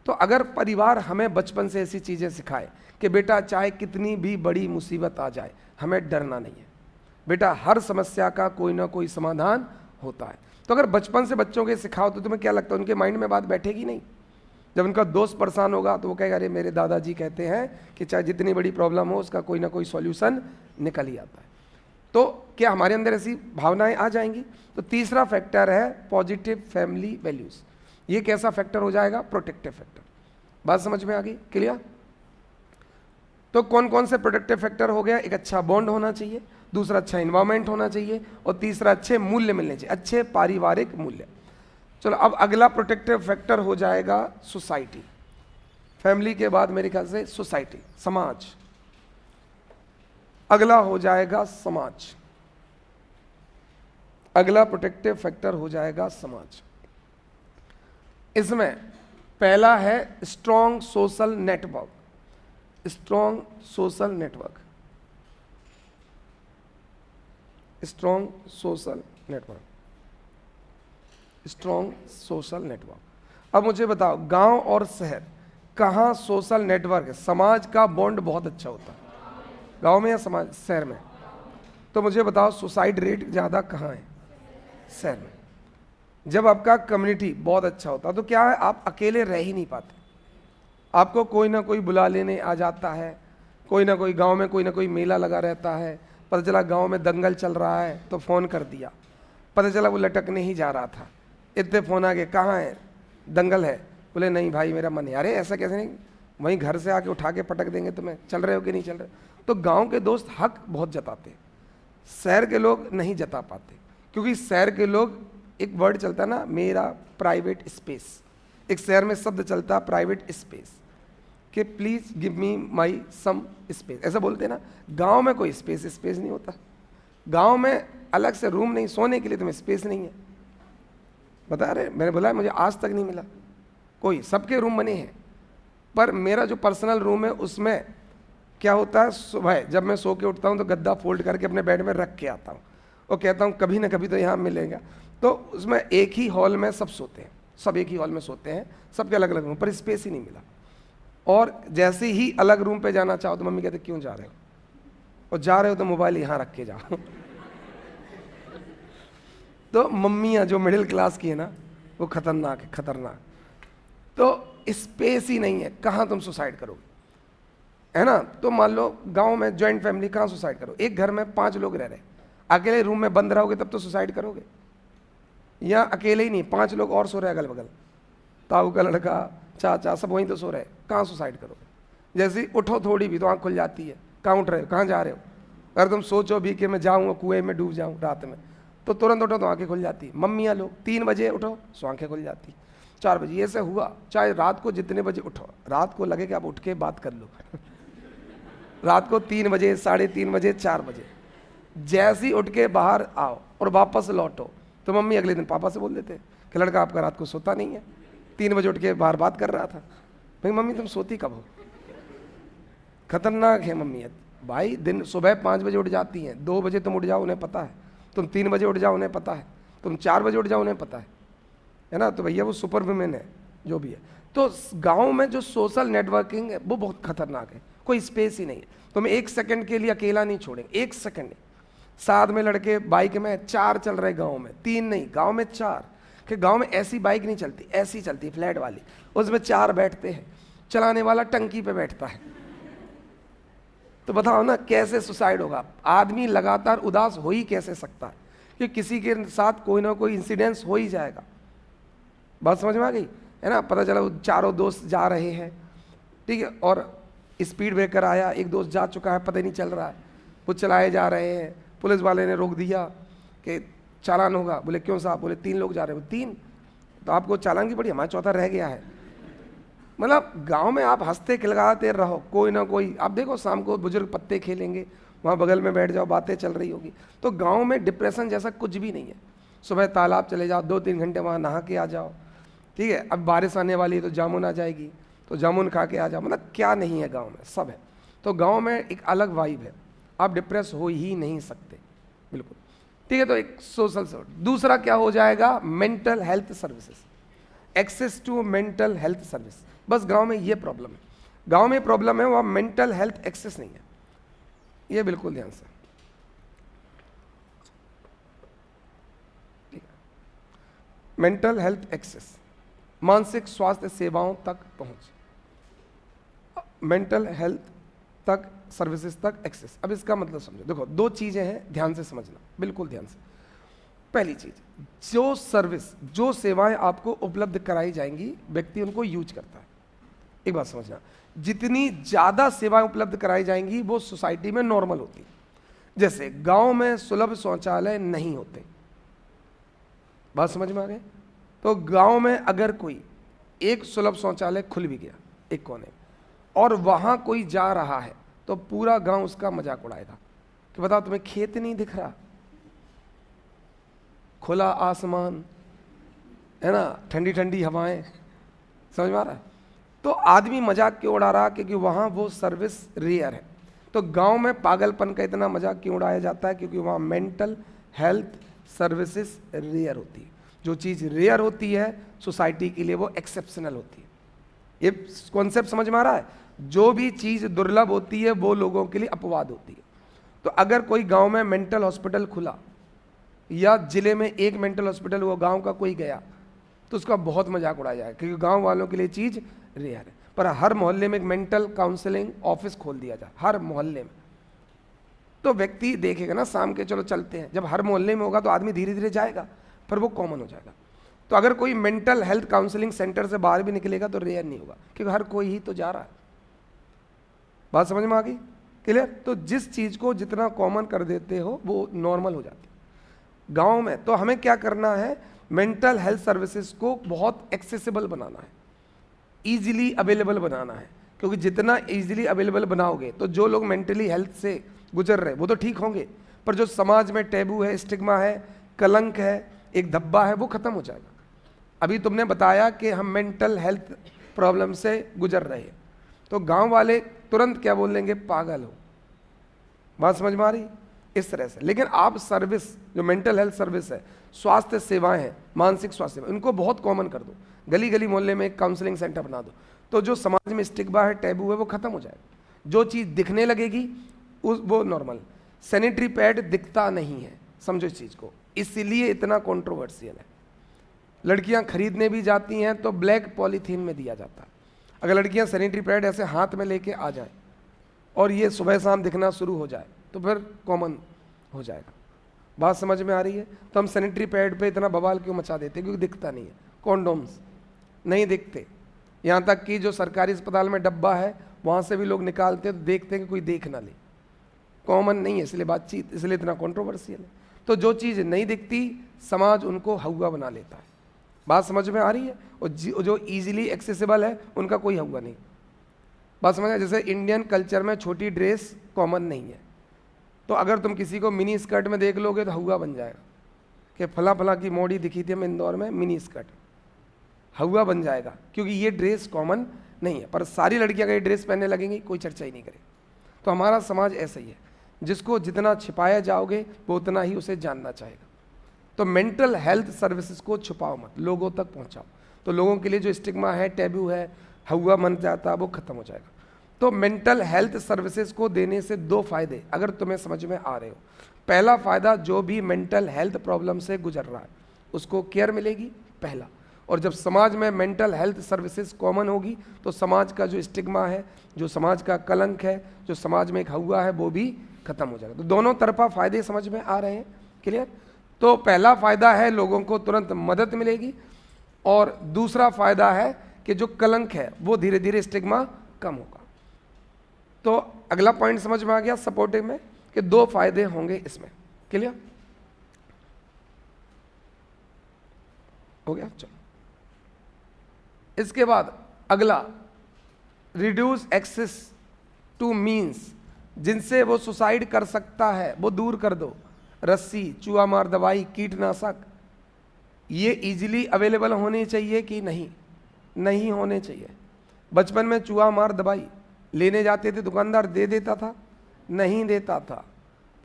तो अगर परिवार हमें बचपन से ऐसी चीज़ें सिखाए कि बेटा चाहे कितनी भी बड़ी मुसीबत आ जाए हमें डरना नहीं है, बेटा हर समस्या का कोई ना कोई समाधान होता है, तो अगर बचपन से बच्चों के सिखाओ तो तुम्हें क्या लगता है उनके माइंड में बात बैठेगी नहीं? जब उनका दोस्त परेशान होगा तो वो कहेगा अरे मेरे दादाजी कहते हैं कि चाहे जितनी बड़ी प्रॉब्लम हो उसका कोई ना कोई सॉल्यूशन निकल ही आता है। तो क्या हमारे अंदर ऐसी भावनाएं आ जाएंगी? तो तीसरा फैक्टर है पॉजिटिव फैमिली वैल्यूज। ये कैसा फैक्टर हो जाएगा? Protective factor. बात समझ में आ गई? क्लियर? तो कौन कौन से प्रोटेक्टिव फैक्टर हो गया? एक अच्छा बॉन्ड होना चाहिए, दूसरा अच्छा इन्वायरमेंट होना चाहिए, और तीसरा अच्छे मूल्य मिलने चाहिए, अच्छे पारिवारिक मूल्य। चलो अब अगला प्रोटेक्टिव फैक्टर हो जाएगा सोसाइटी। फैमिली के बाद मेरे ख्याल से सोसाइटी, समाज। अगला हो जाएगा समाज। अगला प्रोटेक्टिव फैक्टर हो जाएगा समाज। इसमें पहला है strong social network. Strong social network, strong social network, strong social network. अब मुझे बताओ, गांव और शहर कहाँ सोशल नेटवर्क है, समाज का बॉन्ड बहुत अच्छा होता है, गांव में या समाज शहर में? तो मुझे बताओ सुसाइड रेट ज़्यादा कहाँ है? शहर में। जब आपका कम्युनिटी बहुत अच्छा होता है तो क्या है, आप अकेले रह ही नहीं पाते, आपको कोई ना कोई बुला लेने आ जाता है, कोई ना कोई गांव में कोई ना कोई मेला लगा रहता है, पता चला गांव में दंगल चल रहा है तो फ़ोन कर दिया, पता चला वो लटकने ही जा रहा था, इतने फ़ोन आ गए, कहाँ है, दंगल है, बोले नहीं भाई मेरा मन है, अरे ऐसा कैसे नहीं, वहीं घर से आके उठा के पटक देंगे तुम्हें, चल रहे हो कि नहीं चल रहे। तो गांव के दोस्त हक बहुत जताते हैं, शहर के लोग नहीं जता पाते, क्योंकि शहर के लोग, एक वर्ड चलता है ना, मेरा प्राइवेट स्पेस, एक शहर में शब्द चलता है प्राइवेट स्पेस, कि please give me my some space, ऐसा बोलते हैं ना। गांव में कोई स्पेस नहीं होता, गांव में अलग से रूम नहीं, सोने के लिए तुम्हें स्पेस नहीं है, बता रहे, मैंने बोला मुझे आज तक नहीं मिला कोई, सबके रूम बने हैं, पर मेरा जो पर्सनल रूम है उसमें क्या होता है, सुबह जब मैं सो के उठता हूँ तो गद्दा फोल्ड करके अपने बेड में रख के आता हूँ और कहता हूँ कभी ना कभी तो यहाँ मिलेगा। तो उसमें एक ही हॉल में सब सोते हैं, सब एक ही हॉल में सोते हैं, सबके अलग अलग रूम, पर स्पेस ही नहीं मिला। और जैसे ही अलग रूम पे जाना चाहो तो मम्मी कहते क्यों जा रहे हो, और जा रहे हो तो मोबाइल यहाँ रख के जाओ। तो मम्मियाँ जो मिडिल क्लास की है ना, वो खतरनाक है, खतरनाक। तो स्पेस ही नहीं है, कहाँ तुम सुसाइड करोगे, है ना। तो मान लो गांव में जॉइंट फैमिली, कहाँ सुसाइड करो, एक घर में 5 लोग रह रहे, अकेले रूम में बंद रहोगे तब तो सुसाइड करोगे, या अकेले ही नहीं 5 लोग और सो रहे अगल बगल, ताऊ का लड़का, चाचा, सब वहीं तो सो रहे, कहाँ सुसाइड करोगे। जैसे ही उठो थोड़ी भी तो आँख खुल जाती है, कहाँ उठ रहे हो, कहाँ जा रहे हो। अगर तुम सोचो भी कि मैं जाऊँगा कुएं में डूब जाऊँ रात में, तो तुरंत उठो तो आंखें खुल जाती। मम्मियाँ लोग 3 बजे उठो सो आंखें खुल जाती, 4 बजे, ये से हुआ। चाहे रात को जितने बजे उठो, रात को लगे कि आप उठ के बात कर लो। रात को 3 बजे, 3:30 बजे, 4 बजे, जैसे ही उठ के बाहर आओ और वापस लौटो तो मम्मी अगले दिन पापा से बोल देते कि लड़का आपका रात को सोता नहीं है, 3 बजे उठ के बाहर बात कर रहा था। भाई मम्मी तुम सोती कब हो, खतरनाक है मम्मी भाई। दिन सुबह 5 बजे उठ जाती हैं, 2 बजे तुम उठ जाओ उन्हें पता है, तुम 3 बजे उठ जाओ उन्हें पता है, तुम 4 बजे उठ जाओ उन्हें पता है ना। तो भैया वो सुपर वुमेन है जो भी है। तो गांव में जो सोशल नेटवर्किंग है वो बहुत खतरनाक है, कोई स्पेस ही नहीं है, तुम्हें 1 सेकंड के लिए अकेला नहीं छोड़ेंगे, 1 सेकंड। साथ में लड़के बाइक में 4 चल रहे गांव में, 3 नहीं, गांव में 4, कि गांव में ऐसी बाइक नहीं चलती, ऐसी चलती फ्लैट वाली, उसमें 4 बैठते हैं, चलाने वाला टंकी पे बैठता है। तो बताओ ना कैसे सुसाइड होगा, आदमी लगातार उदास हो ही कैसे सकता है, कि किसी के साथ कोई ना कोई इंसिडेंस हो ही जाएगा। बात समझ में आ गई है ना। पता चला वो चारों दोस्त जा रहे हैं, ठीक है, और स्पीड ब्रेकर आया, एक दोस्त जा चुका है, पता ही नहीं चल रहा है, वो चलाए जा रहे हैं, पुलिस वाले ने रोक दिया कि चालान होगा। बोले क्यों साहब, बोले 3 लोग जा रहे हो। 3 तो आपको चालान की पड़ी, हमारा चौथा रह गया है। मतलब गांव में आप हंसते खिलगाते रहो, कोई ना कोई, आप देखो शाम को बुजुर्ग पत्ते खेलेंगे, वहाँ बगल में बैठ जाओ, बातें चल रही होगी। तो गांव में डिप्रेशन जैसा कुछ भी नहीं है। सुबह तालाब चले जाओ, 2-3 घंटे वहाँ नहा के आ जाओ, ठीक है। अब बारिश आने वाली है तो जामुन आ जाएगी, तो जामुन खा के आ जाओ। मतलब क्या नहीं है गाँव में, सब है। तो गाँव में एक अलग वाइब है, आप डिप्रेस हो ही नहीं सकते, बिल्कुल, ठीक है। तो एक सोशल सर्विस। दूसरा क्या हो जाएगा, mental health services, access to mental health service. बस गांव में ये प्रॉब्लम है, गांव में प्रॉब्लम है, वहाँ मेंटल हेल्थ एक्सेस नहीं है, ये बिल्कुल ध्यान से। मेंटल हेल्थ एक्सेस, मानसिक स्वास्थ्य सेवाओं तक पहुंच, मेंटल हेल्थ तक सर्विसेज तक एक्सेस। अब इसका मतलब समझो, देखो 2 चीजें हैं, ध्यान से समझना, बिल्कुल ध्यान से। पहली चीज, जो सर्विस, जो सेवाएं आपको उपलब्ध कराई जाएंगी, व्यक्ति उनको यूज करता है। एक बात समझना, जितनी ज्यादा सेवाएं उपलब्ध कराई जाएंगी वो सोसाइटी में नॉर्मल होती है। जैसे गांव में सुलभ शौचालय नहीं होते, बात समझ में आ गई। तो गांव में अगर कोई एक सुलभ शौचालय खुल भी गया एक कोने, और वहां कोई जा रहा है, तो पूरा गांव उसका मजाक उड़ाएगा कि बताओ तुम्हें खेत नहीं दिख रहा, खुला आसमान, है ना, ठंडी ठंडी हवाएं, समझ में आ रहा है। तो आदमी मजाक क्यों उड़ा रहा, क्योंकि वहाँ वो सर्विस रेयर है। तो गांव में पागलपन का इतना मजाक क्यों उड़ाया जाता है, क्योंकि वहाँ मेंटल हेल्थ सर्विसेज रेयर होती है। जो चीज़ रेयर होती है सोसाइटी के लिए वो एक्सेप्शनल होती है। ये कॉन्सेप्ट समझ में आ रहा है। जो भी चीज़ दुर्लभ होती है वो लोगों के लिए अपवाद होती है। तो अगर कोई गांव में मेंटल हॉस्पिटल खुला या जिले में एक मेंटल हॉस्पिटल हुआ, गांव का कोई गया, तो उसका बहुत मजाक उड़ाया जाएगा, क्योंकि गांव वालों के लिए चीज़ रेयर है। पर हर मोहल्ले में एक मेंटल काउंसलिंग ऑफिस खोल दिया जाए, हर मोहल्ले में, तो व्यक्ति देखेगा ना शाम के चलो चलते हैं। जब हर मोहल्ले में होगा तो आदमी धीरे धीरे जाएगा, पर वो कॉमन हो जाएगा। तो अगर कोई मेंटल हेल्थ काउंसलिंग सेंटर से बाहर भी निकलेगा तो रेयर नहीं होगा, क्योंकि हर कोई ही तो जा रहा है। बात समझ में आ गई, क्लियर। तो जिस चीज़ को जितना कॉमन कर देते हो वो नॉर्मल हो जाती है गाँव में। तो हमें क्या करना है, मेंटल हेल्थ सर्विसेज को बहुत एक्सेसिबल बनाना है, ईजिली अवेलेबल बनाना है। क्योंकि जितना ईजिली अवेलेबल बनाओगे तो जो लोग मेंटली हेल्थ से गुजर रहे वो तो ठीक होंगे, पर जो समाज में टैबू है, स्टिग्मा है, कलंक है, एक धब्बा है, वो खत्म हो जाएगा। अभी तुमने बताया कि हम मेंटल हेल्थ प्रॉब्लम से गुजर रहे हैं, तो गांव वाले तुरंत क्या बोल देंगे, पागल हो। बात समझ में आ रही, इस तरह से। लेकिन आप सर्विस, जो मेंटल हेल्थ सर्विस है, स्वास्थ्य सेवाएं हैं, मानसिक स्वास्थ्य सेवा, इनको बहुत कॉमन कर दो। गली गली मोहल्ले में एक काउंसलिंग सेंटर बना दो, तो जो समाज में स्टिग्मा है, टैबू है, वो खत्म हो जाएगा। जो चीज़ दिखने लगेगी वो नॉर्मल। सैनिटरी पैड दिखता नहीं है, समझो इस चीज़ को, इसलिए इतना कंट्रोवर्शियल है। लड़कियां खरीदने भी जाती हैं तो ब्लैक पॉलीथीन में दिया जाता है। अगर लड़कियां सैनिटरी पैड ऐसे हाथ में लेके आ जाएं और ये सुबह शाम दिखना शुरू हो जाए तो फिर कॉमन हो जाएगा। बात समझ में आ रही है। तो हम सैनिटरी पैड पे इतना बवाल क्यों मचा देते हैं, क्योंकि दिखता नहीं है। कॉन्डोम्स नहीं दिखते, यहाँ तक कि जो सरकारी अस्पताल में डब्बा है वहाँ से भी लोग निकालते हैं तो देखते हैं कि कोई देख ना ले, कॉमन नहीं है, इसलिए बातचीत, इसलिए इतना कंट्रोवर्शियल है। तो जो चीज़ नहीं दिखती समाज उनको हवा बना लेता है। बात समझ में आ रही है। और जो इजीली एक्सेसिबल है उनका कोई हवा नहीं। बात समझ, जैसे इंडियन कल्चर में छोटी ड्रेस कॉमन नहीं है, तो अगर तुम किसी को मिनी स्कर्ट में देख लोगे तो हवा बन जाएगा कि फला फला की मोड़ी दिखी थी हमें इंदौर में मिनी स्कर्ट, हवा बन जाएगा, क्योंकि ये ड्रेस कॉमन नहीं है। पर सारी लड़कियां अगर ये ड्रेस पहनने लगेंगी कोई चर्चा ही नहीं करे। तो हमारा समाज ऐसा ही है, जिसको जितना छिपाया जाओगे वो उतना ही उसे जानना चाहेगा। तो मेंटल हेल्थ सर्विसेज को छुपाओ मत, लोगों तक पहुंचाओ। तो लोगों के लिए जो स्टिग्मा है, टैबू है, हवा मन जाता है, वो खत्म हो जाएगा। तो मेंटल हेल्थ सर्विसेज को देने से दो फायदे अगर तुम्हें समझ में आ रहे हो। पहला फायदा, जो भी मेंटल हेल्थ प्रॉब्लम से गुजर रहा है उसको केयर मिलेगी, पहला। और जब समाज में मेंटल हेल्थ सर्विसेज कॉमन होगी तो समाज का जो स्टिग्मा है, जो समाज का कलंक है, जो समाज में एक हवा है, वो भी खत्म हो जाएगा। तो दोनों तरफा फायदे समझ में आ रहे हैं, क्लियर। तो पहला फायदा है लोगों को तुरंत मदद मिलेगी, और दूसरा फायदा है कि जो कलंक है वो धीरे धीरे स्टिग्मा कम होगा। तो अगला पॉइंट समझ में आ गया सपोर्टिव में कि दो फायदे होंगे इसमें, क्लियर हो गया। चलो इसके बाद अगला, रिड्यूस एक्सेस टू मीन्स, जिनसे वो सुसाइड कर सकता है वो दूर कर दो। रस्सी, चूहा मार दवाई, कीटनाशक, ये इजीली अवेलेबल होने चाहिए कि नहीं, नहीं होने चाहिए। बचपन में चूहा मार दवाई लेने जाते थे, दुकानदार दे देता था, नहीं देता था,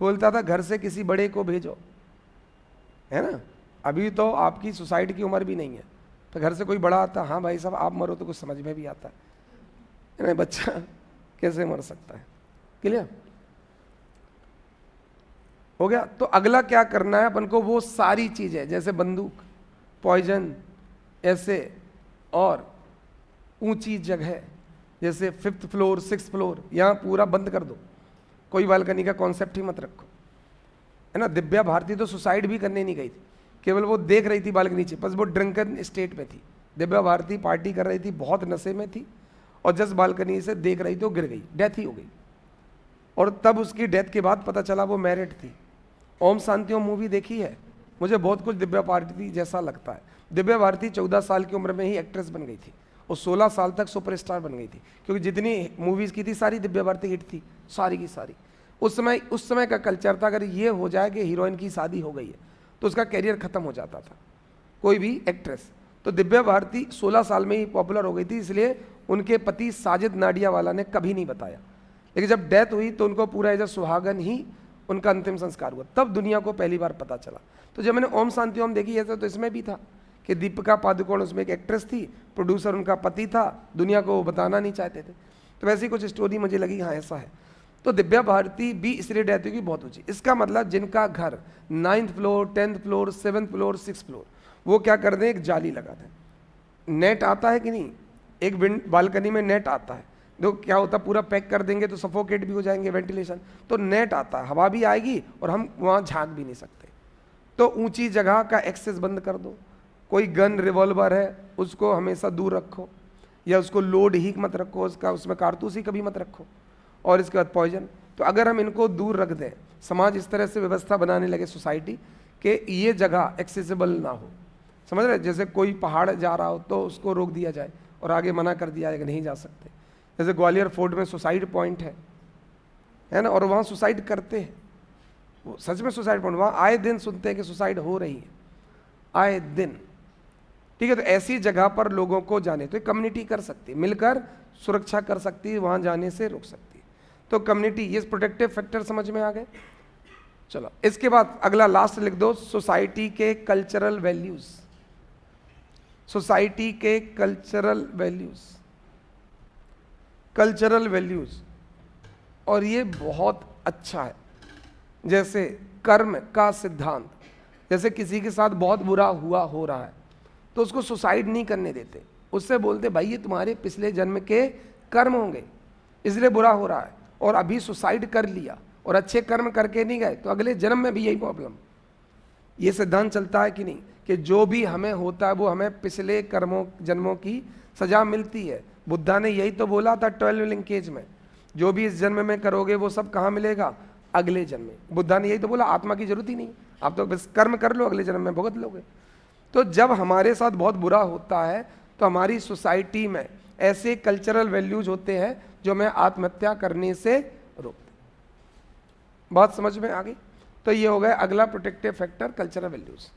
बोलता था घर से किसी बड़े को भेजो, है ना। अभी तो आपकी सुसाइड की उम्र भी नहीं है, तो घर से कोई बड़ा आता, हाँ भाई साहब आप मरो, तो कुछ समझ में भी आता है ना, बच्चा कैसे मर सकता है, क्लियर हो गया। तो अगला क्या करना है अपन को, वो सारी चीजें जैसे बंदूक, पॉइजन, ऐसे और ऊंची जगह जैसे 5th फ्लोर 6th फ्लोर, यहाँ पूरा बंद कर दो, कोई बालकनी का कॉन्सेप्ट ही मत रखो, है ना। दिव्या भारती तो सुसाइड भी करने नहीं गई थी, केवल वो देख रही थी बालकनी से, बस वो ड्रंकन स्टेट में थी। दिव्या भारती पार्टी कर रही थी, बहुत नशे में थी, और जस्ट बालकनी से देख रही थी, वो गिर गई, डेथ ही हो गई। और तब उसकी डेथ के बाद पता चला वो मैरिड थी। ओम शांति ओम मूवी देखी है, मुझे बहुत कुछ दिव्या भारती जैसा लगता है। दिव्या भारती 14 साल की उम्र में ही एक्ट्रेस बन गई थी, और 16 साल तक सुपरस्टार बन गई थी, क्योंकि जितनी मूवीज़ की थी सारी दिव्या भारती हिट थी, सारी की सारी। उस समय का कल्चर था, अगर ये हो जाए कि हीरोइन की शादी हो गई है तो उसका कैरियर खत्म हो जाता था, कोई भी एक्ट्रेस। तो दिव्या भारती 16 साल में ही पॉपुलर हो गई थी, इसलिए उनके पति साजिद नाडियावाला ने कभी नहीं बताया। लेकिन जब डेथ हुई तो उनको पूरा एज अ सुहागन ही उनका अंतिम संस्कार हुआ, तब दुनिया को पहली बार पता चला। तो जब मैंने ओम शांति ओम देखी ऐसा, तो इसमें भी था कि दीपिका पादुकोण उसमें एक एक्ट्रेस थी, प्रोड्यूसर उनका पति था, दुनिया को वो बताना नहीं चाहते थे। तो वैसी कुछ स्टोरी मुझे लगी, हाँ ऐसा है। तो दिव्या भारती भी इसलिए डेथ हुई बहुत ऊंची। इसका मतलब जिनका घर 9th floor, 10th floor, 7th floor, 6th floor, वो क्या कर दें, एक जाली लगा दें। नेट आता है कि नहीं, एक विंड बालकनी में नेट आता है, देखो क्या होता है, पूरा पैक कर देंगे तो सफोकेट भी हो जाएंगे, वेंटिलेशन। तो नेट आता है, हवा भी आएगी और हम वहाँ झांक भी नहीं सकते। तो ऊंची जगह का एक्सेस बंद कर दो। कोई गन रिवॉल्वर है उसको हमेशा दूर रखो, या उसको लोड ही मत रखो, उसका उसमें कारतूस ही कभी मत रखो। और इसके बाद पॉइजन। तो अगर हम इनको दूर रख दें, समाज इस तरह से व्यवस्था बनाने लगे सोसाइटी कि ये जगह एक्सेसिबल ना हो, समझ रहे, जैसे कोई पहाड़ जा रहा हो तो उसको रोक दिया जाए और आगे मना कर दिया जाए कि नहीं जा सकते। जैसे ग्वालियर फोर्ट में सुसाइड पॉइंट है ना, और वहाँ सुसाइड करते हैं, वो सच में सुसाइड पॉइंट, वहाँ आए दिन सुनते हैं कि सुसाइड हो रही है, आए दिन। ठीक है, तो ऐसी जगह पर लोगों को जाने, तो कम्युनिटी कर सकती है, मिलकर सुरक्षा कर सकती है, वहाँ जाने से रोक सकती है। तो कम्युनिटी, ये प्रोटेक्टिव फैक्टर समझ में आ गए। चलो इसके बाद अगला लास्ट लिख दो, सोसाइटी के कल्चरल वैल्यूज। सोसाइटी के कल्चरल वैल्यूज, कल्चरल वैल्यूज, और ये बहुत अच्छा है। जैसे कर्म का सिद्धांत, जैसे किसी के साथ बहुत बुरा हुआ हो रहा है तो उसको सुसाइड नहीं करने देते, उससे बोलते भाई ये तुम्हारे पिछले जन्म के कर्म होंगे इसलिए बुरा हो रहा है, और अभी सुसाइड कर लिया और अच्छे कर्म करके नहीं गए तो अगले जन्म में भी यही प्रॉब्लम। ये सिद्धांत चलता है कि नहीं, कि जो भी हमें होता है वो हमें पिछले कर्मों जन्मों की सजा मिलती है। बुद्धा ने यही तो बोला था 12 लिंकेज में, जो भी इस जन्म में करोगे वो सब कहाँ मिलेगा, अगले जन्म में। बुद्धा ने यही तो बोला, आत्मा की जरूरत ही नहीं, आप तो बस कर्म कर लो, अगले जन्म में भुगत लोगे। तो जब हमारे साथ बहुत बुरा होता है तो हमारी सोसाइटी में ऐसे कल्चरल वैल्यूज होते हैं जो हमें आत्महत्या करने से रोकते। बात समझ में आ गई। तो ये हो गया अगला प्रोटेक्टिव फैक्टर, कल्चरल वैल्यूज।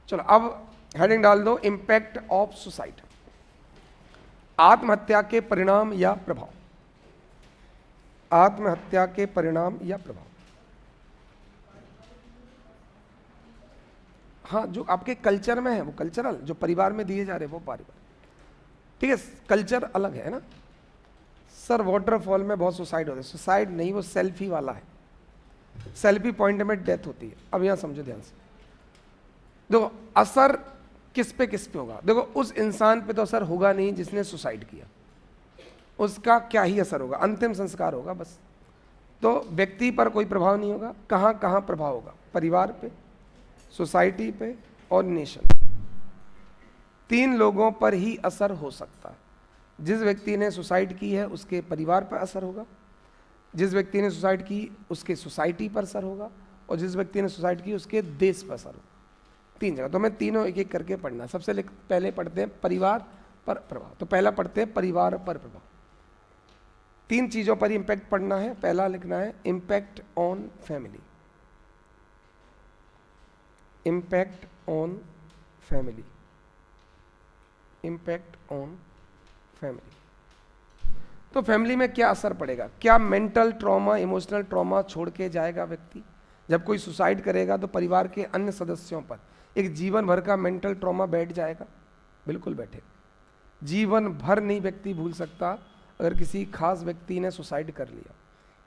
चलो अब हेडिंग डाल दो, इंपैक्ट ऑफ सोसाइटी, आत्महत्या के परिणाम या प्रभाव। आत्महत्या के परिणाम या प्रभाव, हाँ जो आपके कल्चर में है वो कल्चरल, जो परिवार में दिए जा रहे वो परिवार। ठीक है, कल्चर अलग है ना। सर वाटरफॉल में बहुत सुसाइड होते हैं, सुसाइड नहीं, वो सेल्फी वाला है, सेल्फी पॉइंट में डेथ होती है। अब यहां समझो ध्यान से, देखो असर किस पे होगा। देखो उस इंसान पे तो असर होगा नहीं जिसने सुसाइड किया, उसका क्या ही असर होगा, अंतिम संस्कार होगा बस। तो व्यक्ति पर कोई प्रभाव नहीं होगा। कहाँ कहाँ प्रभाव होगा, परिवार पे, सोसाइटी पे और नेशन। 3 लोगों पर ही असर हो सकता है। जिस व्यक्ति ने सुसाइड की है उसके परिवार पर असर होगा, जिस व्यक्ति ने सुसाइड की उसके सोसाइटी पर असर होगा, और जिस व्यक्ति ने सुसाइड की उसके देश पर असर होगा। 3 जगह। तो मैं तीनों एक एक करके पढ़ना। सबसे पहले पढ़ते हैं परिवार पर प्रभाव। तो पहला पढ़ते हैं परिवार पर प्रभाव। 3 चीजों पर इंपैक्ट पढ़ना है। पहला लिखना है impact on family, impact on family, impact on family. तो फैमिली में क्या असर पड़ेगा, क्या मेंटल ट्रॉमा, इमोशनल ट्रॉमा छोड़ के जाएगा व्यक्ति। जब कोई सुसाइड करेगा तो परिवार के अन्य सदस्यों पर एक जीवन भर का मेंटल ट्रॉमा बैठ जाएगा, बिल्कुल बैठे। जीवन भर नहीं व्यक्ति भूल सकता अगर किसी खास व्यक्ति ने सुसाइड कर लिया,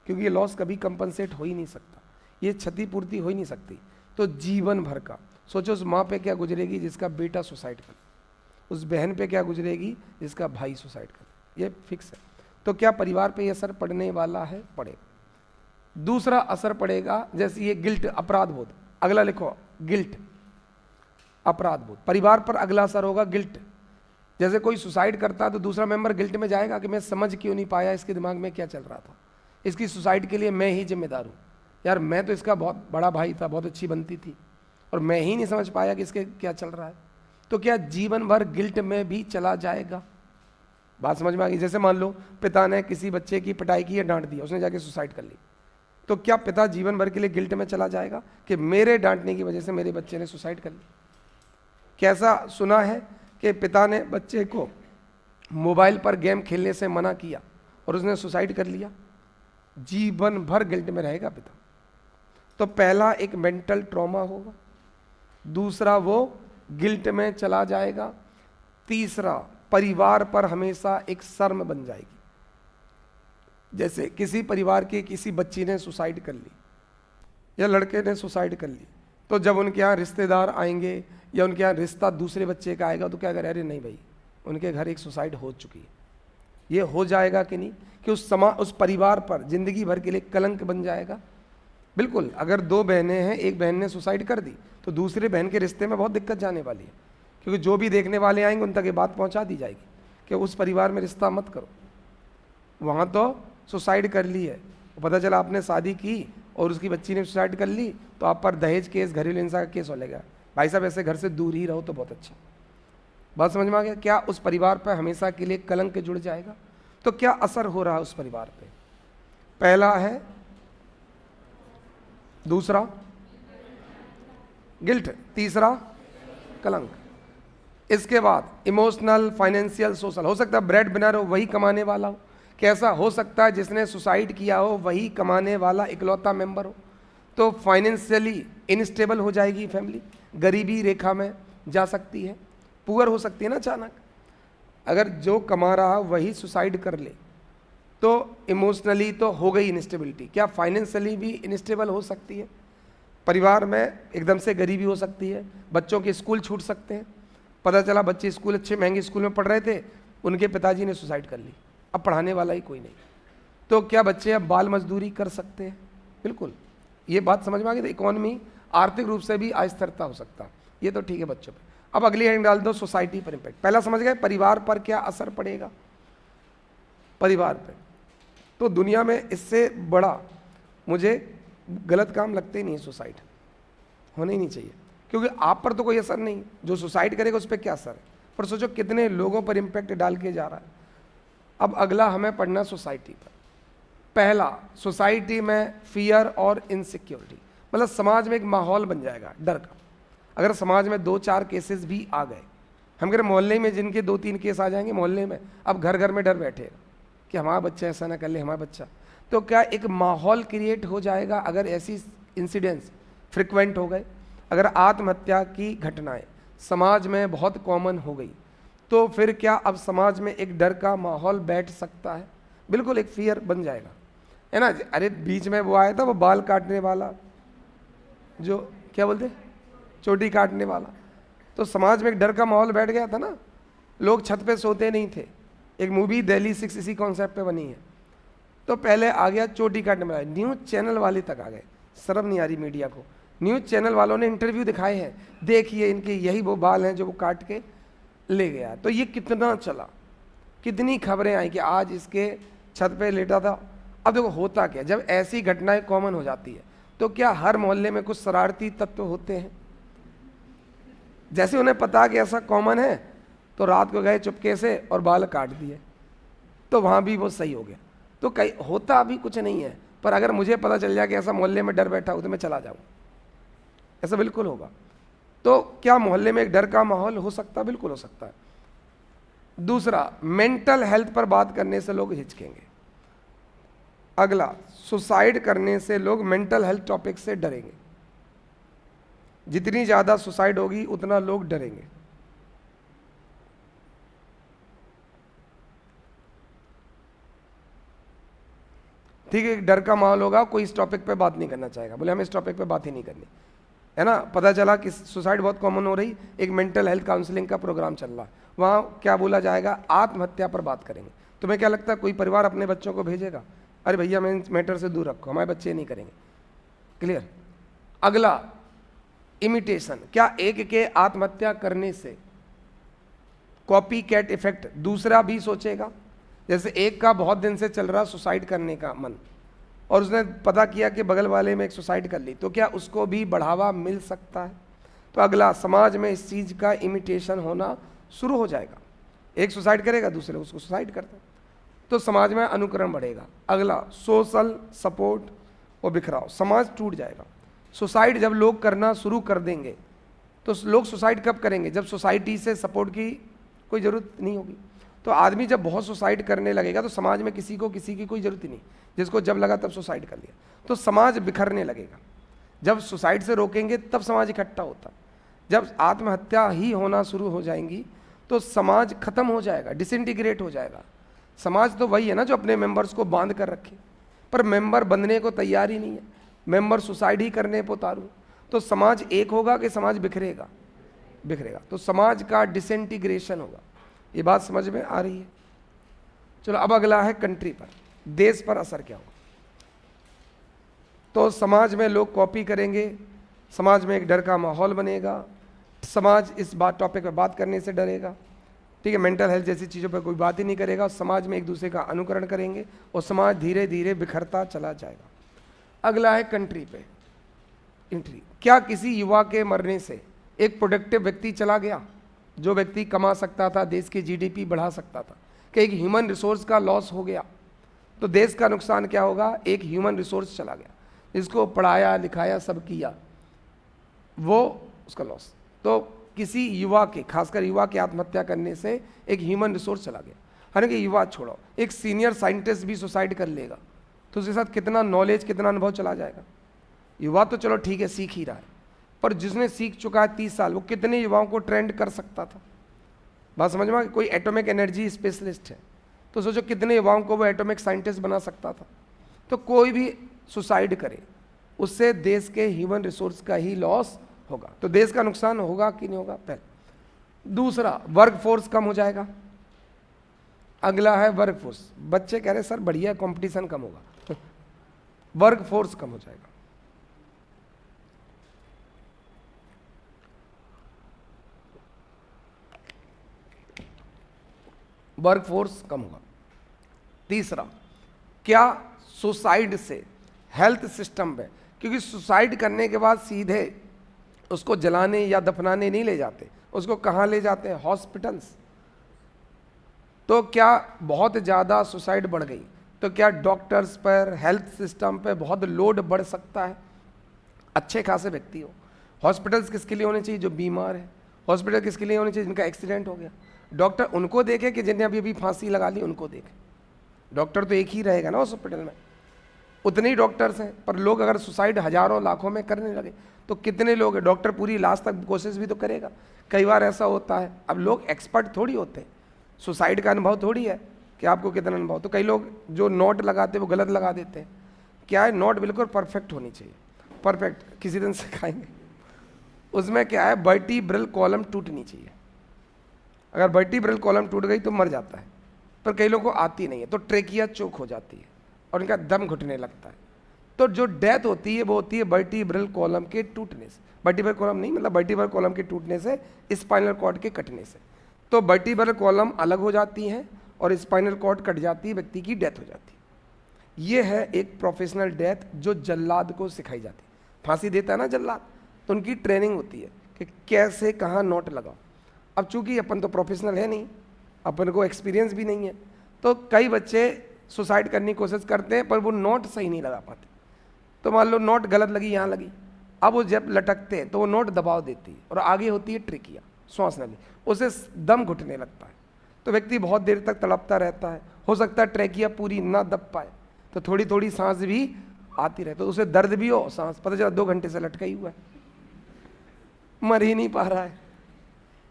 क्योंकि ये लॉस कभी कंपनसेट हो ही नहीं सकता, ये क्षतिपूर्ति हो ही नहीं सकती। तो जीवन भर का सोचो, उस माँ पे क्या गुजरेगी जिसका बेटा सुसाइड कर, उस बहन पे क्या गुजरेगी जिसका भाई सुसाइड कर, ये फिक्स है। तो क्या परिवार पे ये असर पड़ने वाला है, पड़ेगा। दूसरा असर पड़ेगा जैसे ये गिल्ट, अपराध बोध। अगला लिखो गिल्ट, अपराध बोध। परिवार पर अगला असर होगा गिल्ट। जैसे कोई सुसाइड करता है तो दूसरा मेंबर गिल्ट में जाएगा कि मैं समझ क्यों नहीं पाया इसके दिमाग में क्या चल रहा था, इसकी सुसाइड के लिए मैं ही जिम्मेदार हूँ। यार मैं तो इसका बहुत बड़ा भाई था, बहुत अच्छी बनती थी, और मैं ही नहीं समझ पाया कि इसके क्या चल रहा है। तो क्या जीवन भर गिल्ट में भी चला जाएगा। बात समझ में आ गई। जैसे मान लो पिता ने किसी बच्चे की पिटाई की या डांट दिया, उसने जाके सुसाइड कर ली, तो क्या पिता जीवन भर के लिए गिल्ट में चला जाएगा कि मेरे डांटने की वजह से मेरे बच्चे ने सुसाइड कर ली? कैसा सुना है कि पिता ने बच्चे को मोबाइल पर गेम खेलने से मना किया और उसने सुसाइड कर लिया? जीवन भर गिल्ट में रहेगा पिता। तो पहला एक मेंटल ट्रॉमा होगा, दूसरा वो गिल्ट में चला जाएगा, तीसरा परिवार पर हमेशा एक शर्म बन जाएगी। जैसे किसी परिवार के किसी बच्ची ने सुसाइड कर ली या लड़के ने सुसाइड कर ली, तो जब उनके यहाँ रिश्तेदार आएंगे या उनके यहाँ रिश्ता दूसरे बच्चे का आएगा तो क्या करें, अरे नहीं भाई उनके घर एक सुसाइड हो चुकी है। ये हो जाएगा कि नहीं कि उस परिवार पर जिंदगी भर के लिए कलंक बन जाएगा? बिल्कुल। अगर दो बहनें हैं, एक बहन ने सुसाइड कर दी तो दूसरे बहन के रिश्ते में बहुत दिक्कत जाने वाली है, क्योंकि जो भी देखने वाले आएंगे उन तक ये बात पहुंचा दी जाएगी कि उस परिवार में रिश्ता मत करो, वहाँ तो सुसाइड कर ली है। पता चला आपने शादी की और उसकी बच्ची ने सुसाइड कर ली तो आप पर दहेज केस, घरेलू हिंसा का केस हो लेगा। भाई साहब ऐसे घर से दूर ही रहो तो बहुत अच्छा। बात समझ में आ गया? क्या उस परिवार पर हमेशा के लिए कलंक जुड़ जाएगा? तो क्या असर हो रहा है उस परिवार पे? पहला है, दूसरा गिल्ट, तीसरा कलंक। इसके बाद इमोशनल, फाइनेंशियल, सोशल। हो सकता है ब्रेड विनर हो वही कमाने वाला हो, कैसा हो सकता है जिसने सुसाइड किया हो वही कमाने वाला इकलौता मेंबर हो, तो फाइनेंशियली इनस्टेबल हो जाएगी फैमिली, गरीबी रेखा में जा सकती है, पुअर हो सकती है ना अचानक। अगर जो कमा रहा वही सुसाइड कर ले तो इमोशनली तो हो गई इनस्टेबिलिटी, क्या फाइनेंशियली भी इनस्टेबल हो सकती है? परिवार में एकदम से गरीबी हो सकती है, बच्चों के स्कूल छूट सकते हैं। पता चला बच्चे स्कूल अच्छे महंगे स्कूल में पढ़ रहे थे, उनके पिताजी ने सुसाइड कर ली, अब पढ़ाने वाला ही कोई नहीं, तो क्या बच्चे अब बाल मजदूरी कर सकते हैं? बिल्कुल। ये बात समझ में आ गई? इकोनॉमी, आर्थिक रूप से भी अस्थिरता हो सकता है, ये तो ठीक है बच्चों पे। अब अगली हेडिंग डाल दो, सोसाइटी पर इम्पैक्ट। पहला समझ गए परिवार पर क्या असर पड़ेगा? परिवार पे तो दुनिया में इससे बड़ा मुझे गलत काम लगते ही नहीं है, सुसाइड होना ही नहीं चाहिए, क्योंकि आप पर तो कोई असर नहीं, जो सुसाइड करेगा उस पर क्या असर है, पर सोचो कितने लोगों पर इम्पैक्ट डाल के जा रहा है। अब अगला हमें पढ़ना सोसाइटी पर। पहला, सोसाइटी में फियर और इनसिक्योरिटी, मतलब समाज में एक माहौल बन जाएगा डर का। अगर समाज में 2-4 केसेस भी आ गए, हम कह रहे मोहल्ले में जिनके 2-3 केस आ जाएंगे मोहल्ले में, अब घर घर में डर बैठेगा कि हमारा बच्चा ऐसा ना कर ले, हमारा बच्चा, तो क्या एक माहौल क्रिएट हो जाएगा। अगर ऐसी इंसिडेंट्स फ्रिक्वेंट हो गए, अगर आत्महत्या की घटनाएं समाज में बहुत कॉमन हो गई, तो फिर क्या अब समाज में एक डर का माहौल बैठ सकता है? बिल्कुल, एक फियर बन जाएगा, है ना। अरे बीच में वो आया था, वो बाल काटने वाला, जो क्या बोलते, चोटी काटने वाला, तो समाज में एक डर का माहौल बैठ गया था ना, लोग छत पे सोते नहीं थे। एक मूवी दिल्ली 6 इसी कॉन्सेप्ट पे बनी है, तो पहले आ गया चोटी काटने वाला, न्यूज़ चैनल वाले तक आ गए, शर्म नहीं आ रही मीडिया को। न्यूज़ चैनल वालों ने इंटरव्यू दिखाए हैं, देखिए इनके यही वो बाल हैं जो वो काट के ले गया। तो ये कितना चला, कितनी खबरें आई कि आज इसके छत पे लेटा था। अब देखो होता क्या, जब ऐसी घटनाएं कॉमन हो जाती है तो क्या हर मोहल्ले में कुछ शरारती तत्व होते हैं? जैसे उन्हें पता कि ऐसा कॉमन है तो रात को गए चुपके से और बाल काट दिए, तो वहाँ भी वो सही हो गया। तो कहीं होता अभी कुछ नहीं है, पर अगर मुझे पता चल जाए कि ऐसा मोहल्ले में डर बैठा हो तो मैं चला जाऊँ, ऐसा बिल्कुल होगा। तो क्या मोहल्ले में एक डर का माहौल हो सकता है? बिल्कुल हो सकता है। दूसरा, मेंटल हेल्थ पर बात करने से लोग हिचकेंगे। अगला, सुसाइड करने से लोग मेंटल हेल्थ टॉपिक से डरेंगे। जितनी ज़्यादा सुसाइड होगी उतना लोग डरेंगे। ठीक है, डर का माहौल होगा, कोई इस टॉपिक पे बात नहीं करना चाहेगा, बोले हमें इस टॉपिक पे बात ही नहीं करनी, है ना। पता चला कि सुसाइड बहुत कॉमन हो रही, एक मेंटल हेल्थ काउंसलिंग का प्रोग्राम चल रहा है, वहाँ क्या बोला जाएगा, आत्महत्या पर बात करेंगे। तुम्हें क्या लगता है कोई परिवार अपने बच्चों को भेजेगा, अरे भैया मैं मैटर से दूर रखो, हमारे बच्चे नहीं करेंगे? क्लियर। अगला, इमिटेशन, क्या एक के आत्महत्या करने से कॉपी कैट इफेक्ट दूसरा भी सोचेगा? जैसे एक का बहुत दिन से चल रहा सुसाइड करने का मन, और उसने पता किया कि बगल वाले में एक सुसाइड कर ली, तो क्या उसको भी बढ़ावा मिल सकता है? तो अगला, समाज में इस चीज़ का इमिटेशन होना शुरू हो जाएगा। एक सुसाइड करेगा, दूसरे उसको सुसाइड करता है, तो समाज में अनुकरण बढ़ेगा। अगला, सोशल सपोर्ट वो बिखराओ, समाज टूट जाएगा। सुसाइड जब लोग करना शुरू कर देंगे, तो लोग सुसाइड कब करेंगे? जब सोसाइटी से सपोर्ट की कोई ज़रूरत नहीं होगी। तो आदमी जब बहुत सुसाइड करने लगेगा तो समाज में किसी की कोई ज़रूरत ही नहीं, जिसको जब लगा तब सुसाइड कर लिया, तो समाज बिखरने लगेगा। जब सुसाइड से रोकेंगे तब समाज इकट्ठा होता। जब आत्महत्या ही होना शुरू हो जाएंगी तो समाज खत्म हो जाएगा, डिसइंटीग्रेट हो जाएगा। समाज तो वही है ना जो अपने मेंबर्स को बांध कर रखे, पर मेंबर बनने को तैयार ही नहीं है, मेंबर सुसाइड ही करने पर उतारू, तो समाज एक होगा कि समाज बिखरेगा? बिखरेगा। तो समाज का डिसइंटीग्रेशन होगा। ये बात समझ में आ रही है? चलो अब अगला है कंट्री पर, देश पर असर क्या होगा। तो समाज में लोग कॉपी करेंगे, समाज में एक डर का माहौल बनेगा, समाज इस टॉपिक पर बात करने से डरेगा, ठीक है, मेंटल हेल्थ जैसी चीज़ों पर कोई बात ही नहीं करेगा, समाज में एक दूसरे का अनुकरण करेंगे और समाज धीरे धीरे बिखरता चला जाएगा। अगला है कंट्री पे एंट्री। क्या किसी युवा के मरने से एक प्रोडक्टिव व्यक्ति चला गया, जो व्यक्ति कमा सकता था, देश की जीडीपी बढ़ा सकता था, कि एक ह्यूमन रिसोर्स का लॉस हो गया, तो देश का नुकसान क्या होगा? एक ह्यूमन रिसोर्स चला गया, जिसको पढ़ाया लिखाया सब किया, वो उसका लॉस। तो किसी युवा के, खासकर युवा के आत्महत्या करने से एक ह्यूमन रिसोर्स चला गया। हालांकि युवा छोड़ो, एक सीनियर साइंटिस्ट भी सुसाइड कर लेगा तो उसके साथ कितना नॉलेज, कितना अनुभव चला जाएगा। युवा तो चलो ठीक है, सीख ही रहा है, पर जिसने सीख चुका है 30 साल, वो कितने युवाओं को ट्रेंड कर सकता था? बात समझ में? कोई एटॉमिक एनर्जी स्पेशलिस्ट है तो सोचो कितने युवाओं को वो एटॉमिक साइंटिस्ट बना सकता था। तो कोई भी सुसाइड करे उससे देश के ह्यूमन रिसोर्स का ही लॉस होगा। तो देश का नुकसान होगा कि नहीं होगा? पहले। दूसरा, वर्क फोर्स कम हो जाएगा। अगला है वर्क फोर्स। बच्चे कह रहे सर बढ़िया, कंपटीशन कम होगा। वर्क फोर्स कम हो जाएगा। वर्क फोर्स कम होगा। तीसरा, क्या सुसाइड से हेल्थ सिस्टम में, क्योंकि सुसाइड करने के बाद सीधे उसको जलाने या दफनाने नहीं ले जाते, उसको कहाँ ले जाते हैं? हॉस्पिटल्स। तो क्या बहुत ज़्यादा सुसाइड बढ़ गई तो क्या डॉक्टर्स पर, हेल्थ सिस्टम पर बहुत लोड बढ़ सकता है? अच्छे खासे व्यक्ति हो। हॉस्पिटल्स किसके लिए होने चाहिए? जो बीमार है। हॉस्पिटल किसके लिए होने चाहिए? जिनका एक्सीडेंट हो गया। डॉक्टर उनको देखे कि जिन्हें अभी फांसी लगा ली उनको देखे? डॉक्टर तो एक ही रहेगा ना हॉस्पिटल में, उतने ही डॉक्टर्स हैं। पर लोग अगर सुसाइड हजारों लाखों में करने लगे तो कितने लोग हैं? डॉक्टर पूरी लास्ट तक कोशिश भी तो करेगा। कई बार ऐसा होता है, अब लोग एक्सपर्ट थोड़ी होते हैं, सुसाइड का अनुभव थोड़ी है कि आपको कितना अनुभव। तो कई लोग जो नोट लगाते हैं वो गलत लगा देते हैं। क्या है? नोट बिल्कुल परफेक्ट होनी चाहिए, परफेक्ट, किसी दिन सिखाएंगे। उसमें क्या है? वर्टिब्रल कॉलम टूटनी चाहिए। अगर वर्टिब्रल कॉलम टूट गई तो मर जाता है, पर कई लोगों को आती नहीं है, तो ट्रेकिया चोक हो जाती है और उनका दम घुटने लगता है। तो जो डेथ होती है वो होती है वर्टिब्रल कॉलम के टूटने से। वर्टिब्रल कॉलम नहीं, मतलब वर्टिब्रल कॉलम के टूटने से, स्पाइनल कॉर्ड के कटने से। तो वर्टिब्रल कॉलम अलग हो जाती है और स्पाइनल कॉर्ड कट जाती है, व्यक्ति की डेथ हो जाती है। ये है एक प्रोफेशनल डेथ जो जल्लाद को सिखाई जाती है। फांसी देता है ना जल्लाद, तो उनकी ट्रेनिंग होती है कि कैसे कहाँ नोट लगाओ। अब चूंकि अपन तो प्रोफेशनल है नहीं, अपन को एक्सपीरियंस भी नहीं है, तो कई बच्चे सुसाइड करने की कोशिश करते हैं पर वो नोट सही नहीं लगा पाते। तो मान लो नोट गलत लगी, यहाँ लगी, अब वो जब लटकते हैं तो वो नोट दबाव देती है और आगे होती है ट्रेकिया, श्वास नली, उसे दम घुटने लगता है। तो व्यक्ति बहुत देर तक तड़पता रहता है। हो सकता है ट्रेकिया पूरी ना दब पाए, तो थोड़ी थोड़ी सांस भी आती रहे, तो उसे दर्द भी हो, सांस पता चला 2 घंटे से लटका ही हुआ है, मर ही नहीं पा रहा है।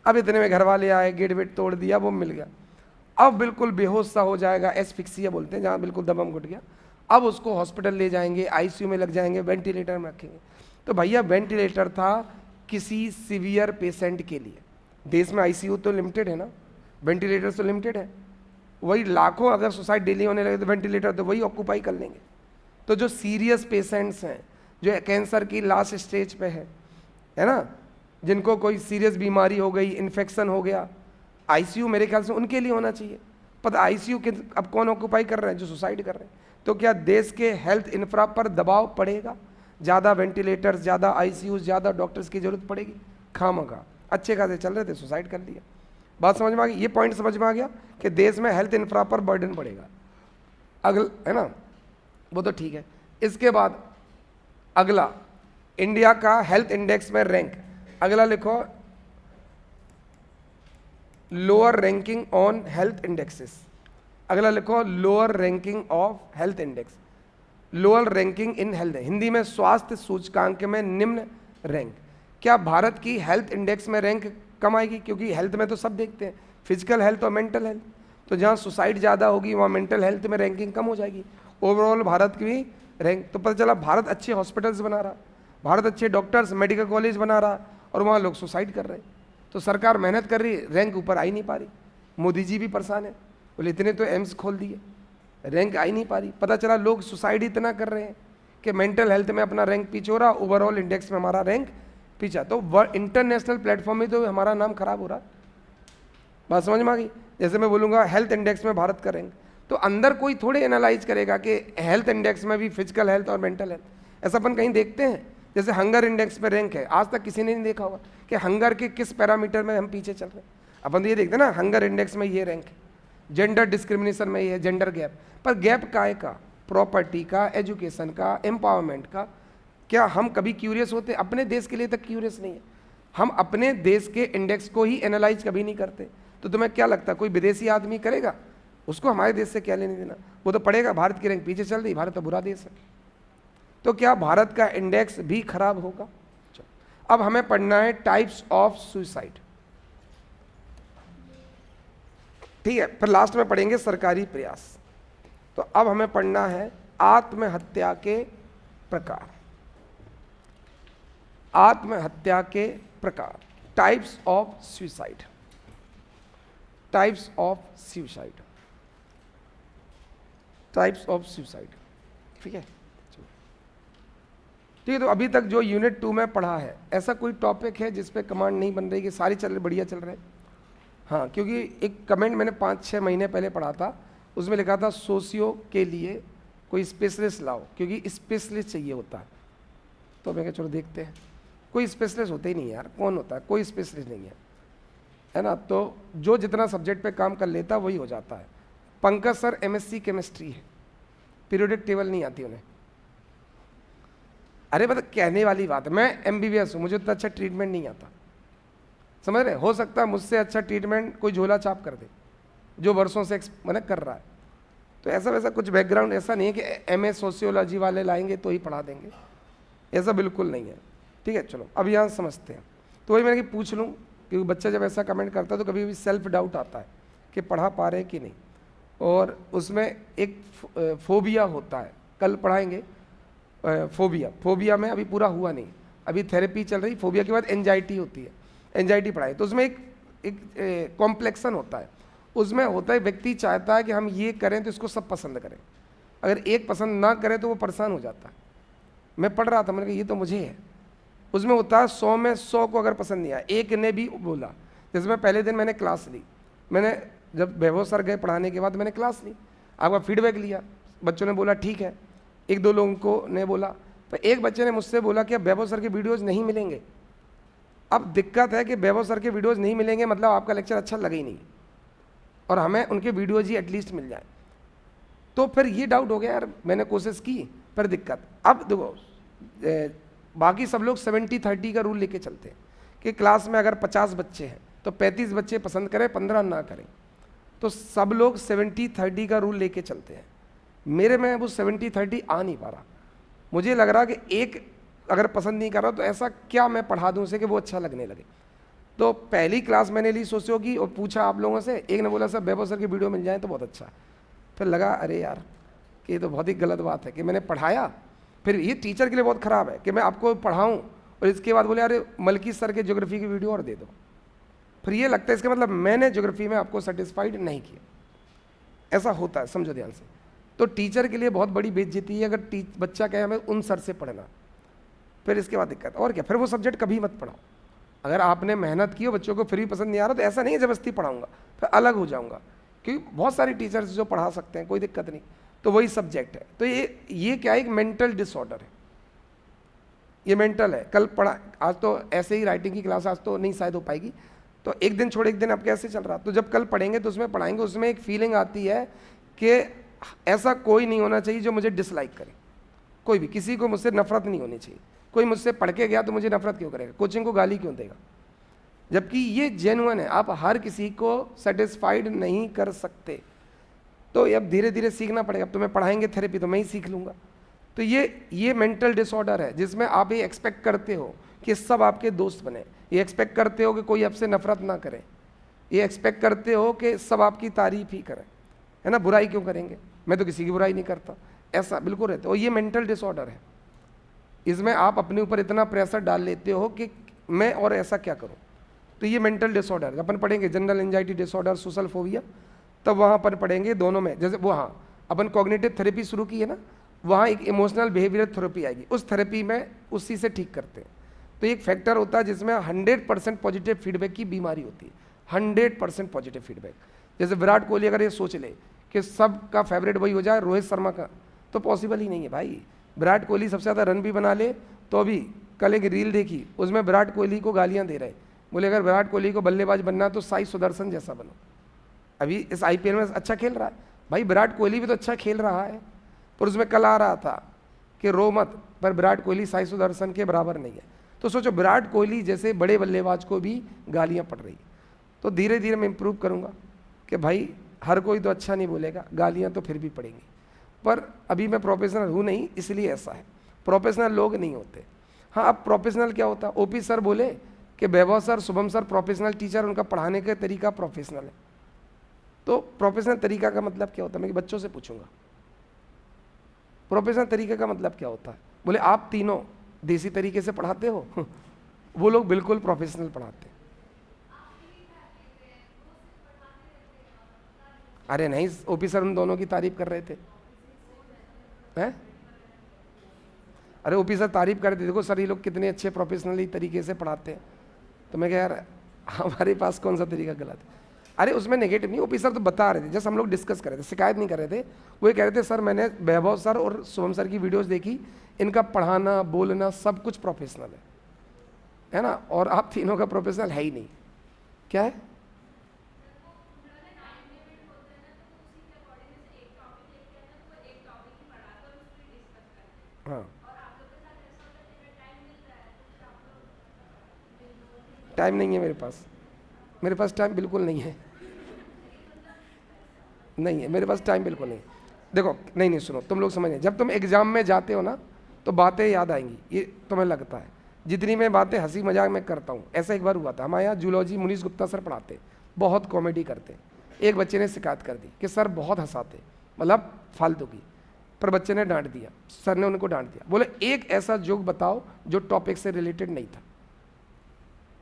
अब इतने में घर वाले आए, गेट वेट तोड़ दिया, वो मिल गया। अब बिल्कुल बेहोश सा हो जाएगा, एस्फिक्सिया बोलते हैं, जहाँ बिल्कुल दबम घुट गया। अब उसको हॉस्पिटल ले जाएंगे, आईसीयू में लग जाएंगे, वेंटिलेटर में रखेंगे। तो भैया वेंटिलेटर था किसी सीवियर पेशेंट के लिए। देश में आईसीयू तो लिमिटेड है ना, वेंटिलेटर तो लिमिटेड है। वही लाखों अगर सुसाइड डेली होने लगे तो वेंटिलेटर तो वही ऑक्यूपाई कर लेंगे। तो जो सीरियस पेशेंट्स हैं, जो कैंसर की लास्ट स्टेज पे है ना, जिनको कोई सीरियस बीमारी हो गई, इन्फेक्शन हो गया, आईसीयू मेरे ख्याल से उनके लिए होना चाहिए। पर आईसीयू के अब कौन ऑक्यूपाई कर रहे हैं? जो सुसाइड कर रहे हैं। तो क्या देश के हेल्थ इंफ्रा पर दबाव पड़ेगा? ज़्यादा वेंटिलेटर्स, ज़्यादा आईसीयू, ज़्यादा डॉक्टर्स की जरूरत पड़ेगी? खामखा अच्छे खासे चल रहे थे, सुसाइड कर लिया। बात समझ में आ गई? ये पॉइंट समझ में आ गया कि देश में हेल्थ इंफ्रा पर बर्डन पड़ेगा, अगल है ना, वो तो ठीक है। इसके बाद अगला, इंडिया का हेल्थ इंडेक्स में रैंक। अगला लिखो, lower ranking on health indexes. अगला लिखो, lower ranking of health index, lower ranking in health, Hindi में स्वास्थ्य सूचकांक में निम्न रैंक। क्या भारत की हेल्थ इंडेक्स में रैंक कम आएगी? क्योंकि हेल्थ में तो सब देखते हैं, फिजिकल हेल्थ और मेंटल हेल्थ, तो जहाँ सुसाइड ज़्यादा होगी वहाँ मेंटल हेल्थ में रैंकिंग कम हो जाएगी। ओवरऑल भारत की रैंक, तो पता चला भारत अच्छे हॉस्पिटल्स बना रहा, भारत अच्छे डॉक्टर्स मेडिकल कॉलेज बना रहा, और वहाँ लोग सुसाइड कर रहे हैं। तो सरकार मेहनत कर रही, रैंक ऊपर आ ही नहीं पा रही। मोदी जी भी परेशान है, बोले इतने तो एम्स खोल दिए, रैंक आ ही नहीं पा रही। पता चला लोग सुसाइड इतना कर रहे हैं कि मेंटल हेल्थ में अपना रैंक पीछे हो रहा, ओवरऑल इंडेक्स में हमारा रैंक पीछा। तो इंटरनेशनल प्लेटफॉर्म में तो हमारा नाम खराब हो रहा। बात समझ में आ गई? जैसे मैं बोलूँगा हेल्थ इंडेक्स में भारत का रैंक, तो अंदर कोई थोड़े एनालाइज करेगा कि हेल्थ इंडेक्स में भी फिजिकल हेल्थ और मेंटल हेल्थ, ऐसा अपन कहीं देखते हैं? जैसे हंगर इंडेक्स में रैंक है, आज तक किसी ने नहीं देखा होगा कि हंगर के किस पैरामीटर में हम पीछे चल रहे हैं। अपन तो ये देखते हैं ना, हंगर इंडेक्स में ये रैंक है, जेंडर डिस्क्रिमिनेशन में ये है, जेंडर गैप। पर गैप काय का? प्रॉपर्टी का, एजुकेशन का, एम्पावरमेंट का। क्या हम कभी क्यूरियस होते? अपने देश के लिए तक क्यूरियस नहीं है। हम अपने देश के इंडेक्स को ही एनालाइज कभी नहीं करते। तो तुम्हें क्या लगता है कोई विदेशी आदमी करेगा? उसको हमारे देश से क्या लेने देना? वो तो पढ़ेगा भारत की रैंक पीछे चल रही, भारत तो बुरा देश है। तो क्या भारत का इंडेक्स भी खराब होगा? चलो, अब हमें पढ़ना है टाइप्स ऑफ सुसाइड, ठीक है? फिर लास्ट में पढ़ेंगे सरकारी प्रयास। तो अब हमें पढ़ना है आत्महत्या के प्रकार। आत्महत्या के प्रकार, types of suicide, types of suicide, types of suicide, ठीक है? ठीक है, तो अभी तक जो यूनिट 2 में पढ़ा है, ऐसा कोई टॉपिक है जिस पे कमांड नहीं बन रही कि सारी चल रही, बढ़िया चल रहे? हाँ, क्योंकि एक कमेंट मैंने 5-6 महीने पहले पढ़ा था, उसमें लिखा था सोशियो के लिए कोई स्पेशलिस्ट लाओ, क्योंकि स्पेशलिस्ट चाहिए होता है। तो मैं कहा चलो देखते हैं, कोई स्पेशलिस्ट होते ही नहीं यार, कौन होता है? कोई स्पेशलिस्ट नहीं है ना? तो जो जितना सब्जेक्ट पे काम कर लेता वही हो जाता है। पंकज सर MSc केमिस्ट्री है, पीरियोडिक टेबल नहीं आती उन्हें। अरे मतलब कहने वाली बात है, मैं MBBS हूँ, मुझे उतना अच्छा ट्रीटमेंट नहीं आता, समझ रहे? हो सकता है मुझसे अच्छा ट्रीटमेंट कोई झोला छाप कर दे जो वर्षों से मैंने कर रहा है। तो ऐसा वैसा कुछ बैकग्राउंड ऐसा नहीं है कि MA सोशियोलॉजी वाले लाएंगे तो ही पढ़ा देंगे, ऐसा बिल्कुल नहीं है, ठीक है? चलो अब यहाँ समझते हैं। तो वही मैंने कि पूछ लूँ, क्योंकि बच्चा जब ऐसा कमेंट करता है तो कभी भी सेल्फ डाउट आता है कि पढ़ा पा रहे कि नहीं, और उसमें एक फोबिया होता है, कल पढ़ाएंगे फोबिया में अभी पूरा हुआ नहीं, अभी थेरेपी चल रही। फोबिया के बाद एंजाइटी होती है, एंजाइटी पढ़ाई, तो उसमें एक कॉम्प्लेक्सन होता है। उसमें होता है व्यक्ति चाहता है कि हम ये करें तो इसको सब पसंद करें, अगर एक पसंद ना करे तो वो परेशान हो जाता है। मैं पढ़ रहा था, मैंने कहा ये तो मुझे है। उसमें होता है 100 में 100 को अगर पसंद नहीं आया, एक ने भी बोला। जैसे मैं पहले दिन मैंने क्लास ली, मैंने जब वैभव सर गए पढ़ाने के बाद मैंने क्लास ली, आपका फीडबैक लिया, बच्चों ने बोला ठीक है, 1-2 लोगों को ने बोला, पर एक बच्चे ने मुझसे बोला कि अब वैभव सर के वीडियोज़ नहीं मिलेंगे। अब दिक्कत है कि वैभव सर के वीडियोज़ नहीं मिलेंगे मतलब आपका लेक्चर अच्छा लगा ही नहीं, और हमें उनके वीडियोज़ ही एटलीस्ट मिल जाए। तो फिर ये डाउट हो गया यार, मैंने कोशिश की पर दिक्कत। अब देखो बाकी सब लोग 70-30 का रूल लेके चलते हैं कि क्लास में अगर 50 बच्चे हैं तो 35 बच्चे पसंद करें, 15 ना करें। तो सब लोग 70-30 का रूल लेके चलते हैं। मेरे में वो 70-30 आ नहीं पा रहा। मुझे लग रहा कि एक अगर पसंद नहीं कर रहा तो ऐसा क्या मैं पढ़ा दूँ उसे कि वो अच्छा लगने लगे। तो पहली क्लास मैंने ली सोशियो की और पूछा आप लोगों से, एक ने बोला सर वैभव सर की वीडियो मिल जाए तो बहुत अच्छा। फिर लगा अरे यार कि ये तो बहुत ही गलत बात है कि मैंने पढ़ाया, फिर ये टीचर के लिए बहुत ख़राब है कि मैं आपको पढ़ाऊँ और इसके बाद बोले अरे मलकी सर के ज्योग्राफी की वीडियो और दे दो। फिर ये लगता है इसका मतलब मैंने ज्योग्राफी में आपको सेटिस्फाइड नहीं किया। ऐसा होता है, समझो ध्यान से। तो टीचर के लिए बहुत बड़ी बेइज्जती है अगर बच्चा कहे हमें उन सर से पढ़ना, फिर इसके बाद दिक्कत। और क्या, फिर वो सब्जेक्ट कभी मत पढ़ाओ। अगर आपने मेहनत की हो बच्चों को फिर भी पसंद नहीं आ रहा तो ऐसा नहीं है ज़बरदस्ती पढ़ाऊंगा, फिर अलग हो जाऊंगा, क्योंकि बहुत सारी टीचर्स जो पढ़ा सकते हैं, कोई दिक्कत नहीं। तो वही सब्जेक्ट है। तो ये क्या है, एक मेंटल डिसऑर्डर है, ये मेंटल है। कल पढ़ा, आज तो ऐसे ही राइटिंग की क्लास आज तो नहीं शायद हो पाएगी, तो एक दिन छोड़ एक दिन अब कैसे चल रहा। तो जब कल पढ़ेंगे तो उसमें पढ़ाएंगे, उसमें एक फीलिंग आती है कि ऐसा कोई नहीं होना चाहिए जो मुझे डिसलाइक करे। कोई भी, किसी को मुझसे नफरत नहीं होनी चाहिए। कोई मुझसे पढ़ के गया तो मुझे नफरत क्यों करेगा, कोचिंग को गाली क्यों देगा, जबकि ये जेन्युइन है। आप हर किसी को सेटिस्फाइड नहीं कर सकते, तो अब धीरे धीरे सीखना पड़ेगा। अब तुम्हें पढ़ाएंगे थेरेपी तो मैं ही सीख लूँगा। तो ये मेंटल डिसऑर्डर है, जिसमें आप ये एक्सपेक्ट करते हो कि सब आपके दोस्त बने, ये एक्सपेक्ट करते हो कि कोई आपसे नफरत ना करे, ये एक्सपेक्ट करते हो कि सब आपकी तारीफ ही करें, है ना। बुराई क्यों करेंगे, मैं तो किसी की बुराई नहीं करता, ऐसा बिल्कुल रहता है। और ये मेंटल डिसऑर्डर है, इसमें आप अपने ऊपर इतना प्रेशर डाल लेते हो कि मैं और ऐसा क्या करूं। तो ये मेंटल डिसऑर्डर अपन पढ़ेंगे, general anxiety disorder, social phobia, तब वहाँ अपन पढ़ेंगे दोनों में। जैसे वो, हाँ, अपन कॉग्निटिव थेरेपी शुरू की है ना, वहाँ एक इमोशनल बिहेवियर थेरेपी आएगी, उस थेरेपी में उसी से ठीक करते हैं। तो एक फैक्टर होता है जिसमें 100% पॉजिटिव फीडबैक की बीमारी होती है, 100% पॉजिटिव फीडबैक। जैसे विराट कोहली अगर ये सोच ले कि सबका फेवरेट वही हो जाए रोहित शर्मा का, तो पॉसिबल ही नहीं है भाई। विराट कोहली सबसे ज़्यादा रन भी बना ले, तो अभी कल एक रील देखी, उसमें विराट कोहली को गालियाँ दे रहे, बोले अगर विराट कोहली को बल्लेबाज बनना तो साई सुदर्शन जैसा बनो। अभी इस IPL में अच्छा खेल रहा है भाई, विराट कोहली भी तो अच्छा खेल रहा है, पर उसमें कल आ रहा था कि रो मत, पर विराट कोहली साई सुदर्शन के बराबर नहीं है। तो सोचो, विराट कोहली जैसे बड़े बल्लेबाज को भी गालियाँ पड़ रही। तो धीरे धीरे मैं इम्प्रूव करूँगा कि भाई हर कोई तो अच्छा नहीं बोलेगा, गालियाँ तो फिर भी पड़ेंगी। पर अभी मैं प्रोफेशनल हूँ नहीं, इसलिए ऐसा है, प्रोफेशनल लोग नहीं होते। हाँ, अब प्रोफेशनल क्या होता है, OP सर बोले कि Vaibhav sir, Shubham sir professional teacher, उनका पढ़ाने का तरीका प्रोफेशनल है। तो प्रोफेशनल तरीका का मतलब क्या होता है, मैं बच्चों से पूछूंगा, प्रोफेशनल तरीके का मतलब क्या होता है। बोले आप तीनों देसी तरीके से पढ़ाते हो वो लोग बिल्कुल प्रोफेशनल पढ़ाते हैं। अरे नहीं, OP सर उन दोनों की तारीफ कर रहे थे, हैं? अरे OP सर तारीफ कर रहे थे, देखो सर ये लोग कितने अच्छे प्रोफेशनली तरीके से पढ़ाते हैं। तो मैं कह यार हमारे पास कौन सा तरीका गलत है। अरे उसमें नेगेटिव नहीं, OP सर तो बता रहे थे, जैसे हम लोग डिस्कस कर रहे थे, शिकायत नहीं कर रहे थे। वो ये कह रहे थे सर मैंने वैभव सर और शुभम सर की वीडियोस देखी, इनका पढ़ाना बोलना सब कुछ प्रोफेशनल है ना, और आप तीनों का प्रोफेशनल है ही नहीं। क्या है? हाँ, टाइम नहीं है मेरे पास टाइम बिल्कुल नहीं है, नहीं है मेरे पास टाइम बिल्कुल नहीं। देखो, नहीं सुनो, तुम लोग समझ, जब तुम एग्जाम में जाते हो ना तो बातें याद आएंगी, ये तुम्हें लगता है। जितनी मैं बातें हंसी मजाक में करता हूँ, ऐसा एक बार हुआ था, हमारे यहाँ जूलॉजी मुनीश गुप्ता सर पढ़ाते, बहुत कॉमेडी करते। एक बच्चे ने शिकायत कर दी कि सर बहुत हंसाते, मतलब फालतू की, पर बच्चे ने डांट दिया, सर ने उनको डांट दिया, बोले एक ऐसा जोक बताओ जो टॉपिक से रिलेटेड नहीं था।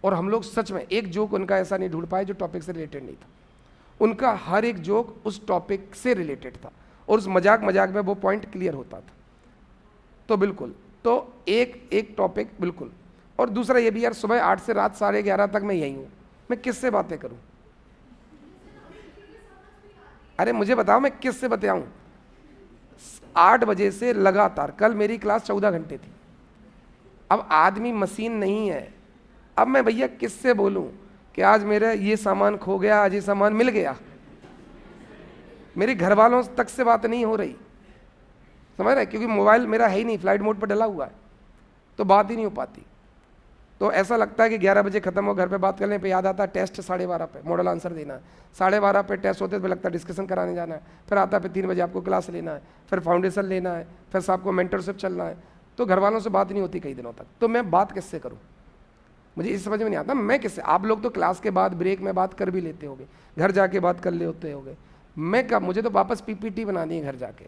और हम लोग सच में एक जोक उनका ऐसा नहीं ढूंढ पाए जो टॉपिक से रिलेटेड नहीं था, उनका हर एक जोक उस टॉपिक से रिलेटेड था, और उस मजाक में वो पॉइंट क्लियर होता था। तो बिल्कुल, तो एक टॉपिक बिल्कुल। और दूसरा ये भी यार, सुबह 8 से रात 11:30 तक मैं यहीं हूँ, मैं किससे बातें करूँ? अरे मुझे बताओ मैं किससे बताऊँ? 8 बजे से लगातार, कल मेरी क्लास 14 घंटे थी। अब आदमी मशीन नहीं है, अब मैं भैया किससे बोलूं कि आज मेरा ये सामान खो गया, आज ये सामान मिल गया। मेरे घर वालों तक से बात नहीं हो रही, समझ रहे, क्योंकि मोबाइल मेरा है ही नहीं, फ्लाइट मोड पर डला हुआ है, तो बात ही नहीं हो पाती। तो ऐसा लगता है कि 11 बजे खत्म हो, घर पे बात करने पे याद आता है टेस्ट 12:30 पे मॉडल आंसर देना है, 12:30 पे टेस्ट होते तो लगता है डिस्कशन कराने जाना है, फिर आता है 3 बजे आपको क्लास लेना है, फिर फाउंडेशन लेना है, फिर साहब को मेंटरशिप चलना है। तो घर वालों से बात नहीं होती कई दिनों तक, तो मैं बात किससे करूँ? मुझे इस समझ में नहीं आता मैं किससे। आप लोग तो क्लास के बाद ब्रेक में बात कर भी लेते होगे, घर जाके बात कर लेते होगे, मैं कब? मुझे तो वापस PPT बनानी है घर जाके,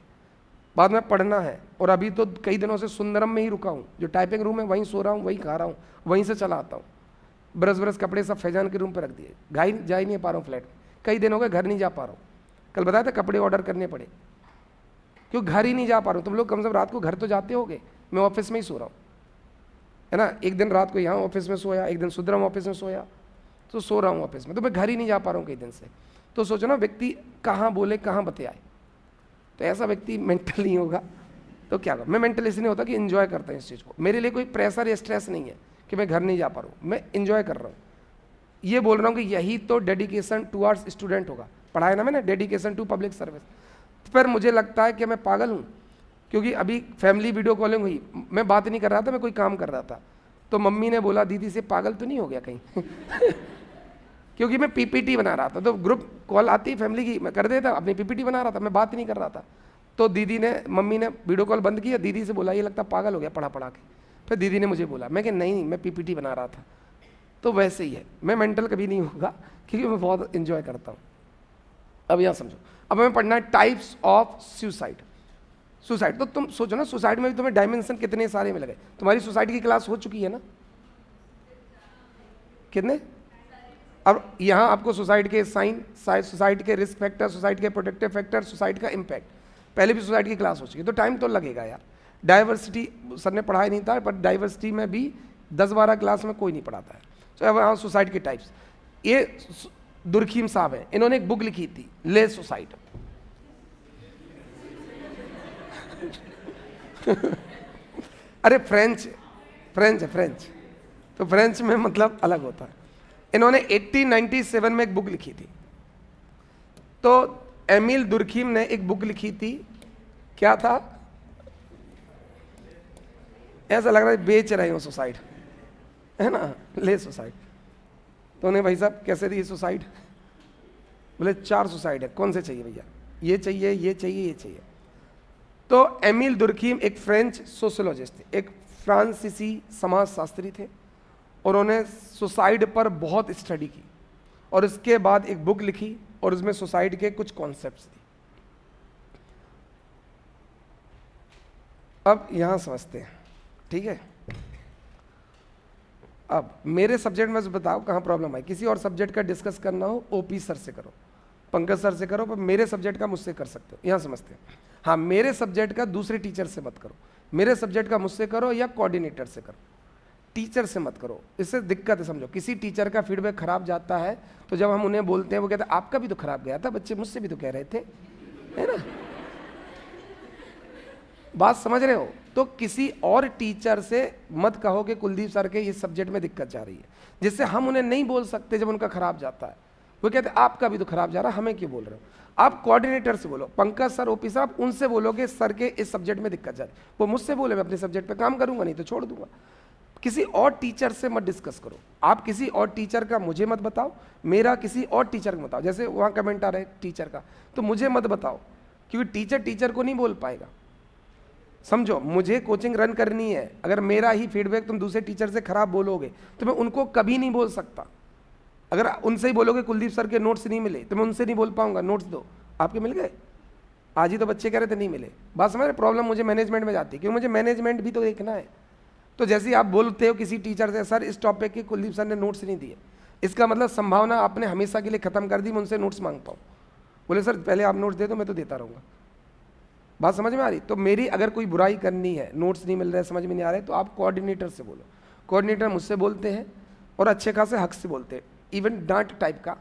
बाद में पढ़ना है। और अभी तो कई दिनों से सुंदरम में ही रुका हूँ, जो टाइपिंग रूम है वहीं सो रहा हूँ, वहीं खा रहा हूँ, वहीं से चला आता हूँ। ब्रश कपड़े सब फैजान के रूम पर रख दिए, जा ही नहीं पा रहा हूँ फ्लैट में, कई दिन हो गए घर नहीं जा पा रहा हूँ। कल बताया था कपड़े ऑर्डर करने पड़े, क्यों घर ही नहीं जा पा रहा हूँ। तुम लोग कम से कम रात को घर तो जाते होगे, मैं ऑफिस में ही सो रहा हूँ, है ना। एक दिन रात को यहाँ ऑफिस में सोया, एक दिन सुंदरम ऑफिस में सोया, तो सो रहा हूँ ऑफिस में, तो मैं घर ही नहीं जा पा रहा हूँ कई दिन से। तो सोचो ना, व्यक्ति कहाँ बोले कहाँ बतियाए, तो ऐसा व्यक्ति मेंटल नहीं होगा तो क्या करूँ। मैं मेंटल इसलिए नहीं होता कि एंजॉय करता हूँ इस चीज़ को, मेरे लिए कोई प्रेशर या स्ट्रेस नहीं है कि मैं घर नहीं जा पा रहा हूँ, मैं एंजॉय कर रहा हूँ। ये बोल रहा हूँ कि यही तो डेडिकेशन टुवर्ड्स स्टूडेंट होगा। पढ़ाया ना मैंने, डेडिकेशन टू पब्लिक सर्विस। पर मुझे लगता है कि मैं पागल हूँ क्योंकि अभी फैमिली वीडियो कॉलिंग हुई, मैं बात नहीं कर रहा था, मैं कोई काम कर रहा था, तो मम्मी ने बोला दीदी से पागल तो नहीं हो गया कहीं क्योंकि मैं पीपीटी बना रहा था, तो ग्रुप कॉल आती फैमिली की, मैं कर देता, अपनी पीपीटी बना रहा था, मैं बात नहीं कर रहा था। तो मम्मी ने वीडियो कॉल बंद किया, दीदी से बोला ये लगता पागल हो गया पढ़ा पढ़ा के। फिर दीदी ने मुझे बोला, मैं कि नहीं मैं पीपीटी बना रहा था। तो वैसे ही है, मैं मेंटल कभी नहीं होगा क्योंकि मैं बहुत इंजॉय करता हूँ। अब यहाँ समझो, अब हमें पढ़ना है टाइप्स ऑफ सुसाइड। सुसाइड तो तुम सोचो ना, सुसाइड में भी तुम्हें डायमेंशन कितने सारे मिल गए। तुम्हारी सुसाइड की क्लास हो चुकी है ना, कितने? अब यहाँ आपको सुसाइड के साइन, सुसाइड के रिस्क फैक्टर, सुसाइड के प्रोटेक्टिव फैक्टर, सुसाइड का इम्पैक्ट, पहले भी सुसाइड की क्लास हो चुकी है, तो टाइम तो लगेगा यार। डाइवर्सिटी सर ने पढ़ाया नहीं था, पर डाइवर्सिटी में भी 10-12 क्लास में कोई नहीं पढ़ाता है। तो अब यहाँ सुसाइड के टाइप्स, ये दुर्खीम साहब हैं, इन्होंने एक बुक लिखी थी ले सुसाइड अरे फ्रेंच है फ्रेंच, तो फ्रेंच में मतलब अलग होता है। इन्होंने 1897 में एक बुक लिखी थी। तो एमिल दुर्खीम ने एक बुक लिखी थी, क्या था, ऐसा लग रहा है बेच रहे हो सुसाइड, है ना, ले सुसाइड। तो उन्हें भाई साहब कैसे दी सुसाइड? बोले 4 सुसाइड है, कौन से चाहिए भैया? ये चाहिए, ये चाहिए, ये चाहिए। तो एमिल दुर्खीम एक फ्रेंच सोशियोलॉजिस्ट थे, एक फ्रांसीसी समाजशास्त्री थे, और उन्होंने सुसाइड पर बहुत स्टडी की और इसके बाद एक बुक लिखी और उसमें सुसाइड के कुछ कॉन्सेप्ट्स दी। अब यहां समझते हैं, ठीक है। अब मेरे सब्जेक्ट में बताओ कहाँ प्रॉब्लम है। किसी और सब्जेक्ट का डिस्कस करना हो ओपी सर से करो, पंकज सर से करो, पर मेरे सब्जेक्ट का मुझसे कर सकते हो। यहाँ समझते हैं। हाँ, मेरे सब्जेक्ट का दूसरे टीचर से मत करो, मेरे सब्जेक्ट का मुझसे करो या कोऑर्डिनेटर से करो, टीचर से मत करो। इससे दिक्कत है, समझो। किसी टीचर का फीडबैक खराब जाता है तो जब हम उन्हें बोलते हैं वो कहते हैं आपका भी तो खराब गया था, बच्चे मुझसे भी तो कह रहे थे, है ना। बात समझ रहे हो? तो किसी और टीचर से मत कहो कि कुलदीप सर के इस सब्जेक्ट में दिक्कत जा रही है, जिससे हम उन्हें नहीं बोल सकते जब उनका खराब जाता है। वो कहते हैं आपका भी तो खराब जा रहा है, हमें क्यों बोल रहे हो? आप कोऑर्डिनेटर से बोलो, पंकज सर, ओपी साहब, उनसे बोलोगे सर के इस सब्जेक्ट में दिक्कत जा रही है। वो मुझसे बोले, मैं अपने सब्जेक्ट पे काम करूंगा, नहीं तो छोड़ दूंगा। किसी और टीचर से मत डिस्कस करो। आप किसी और टीचर का मुझे मत बताओ, मेरा किसी और टीचर को बताओ। जैसे वहाँ कमेंट आ रहा है टीचर का, तो मुझे मत बताओ, क्योंकि टीचर को नहीं बोल पाएगा। समझो, मुझे कोचिंग रन करनी है, अगर मेरा ही फीडबैक तुम दूसरे टीचर से खराब बोलोगे तो मैं उनको कभी नहीं बोल सकता। अगर उनसे ही बोलोगे कुलदीप सर के नोट्स नहीं मिले, तो मैं उनसे नहीं बोल पाऊंगा नोट्स दो, आपके मिल गए? आज ही तो बच्चे कह रहे थे नहीं मिले। बात समझ रहे? प्रॉब्लम मुझे मैनेजमेंट में जाती है, क्योंकि मुझे मैनेजमेंट भी तो देखना है। तो जैसे ही आप बोलते हो किसी टीचर से, सर इस टॉपिक के कुलदीप सर ने नोट्स नहीं दिए, इसका मतलब संभावना आपने हमेशा के लिए खत्म कर दी, मैं उनसे नोट्स मांगता हूँ। बोले सर पहले आप नोट्स दे दो, मैं तो देता रहूँगा। बात समझ में आ रही? तो मेरी अगर कोई बुराई करनी है, नोट्स नहीं मिल रहे, समझ में नहीं आ रहे, तो आप कोऑर्डिनेटर से बोलो। कोऑर्डिनेटर मुझसे बोलते हैं और अच्छे खासे हक से बोलते हैं, इवन डांट टाइप का,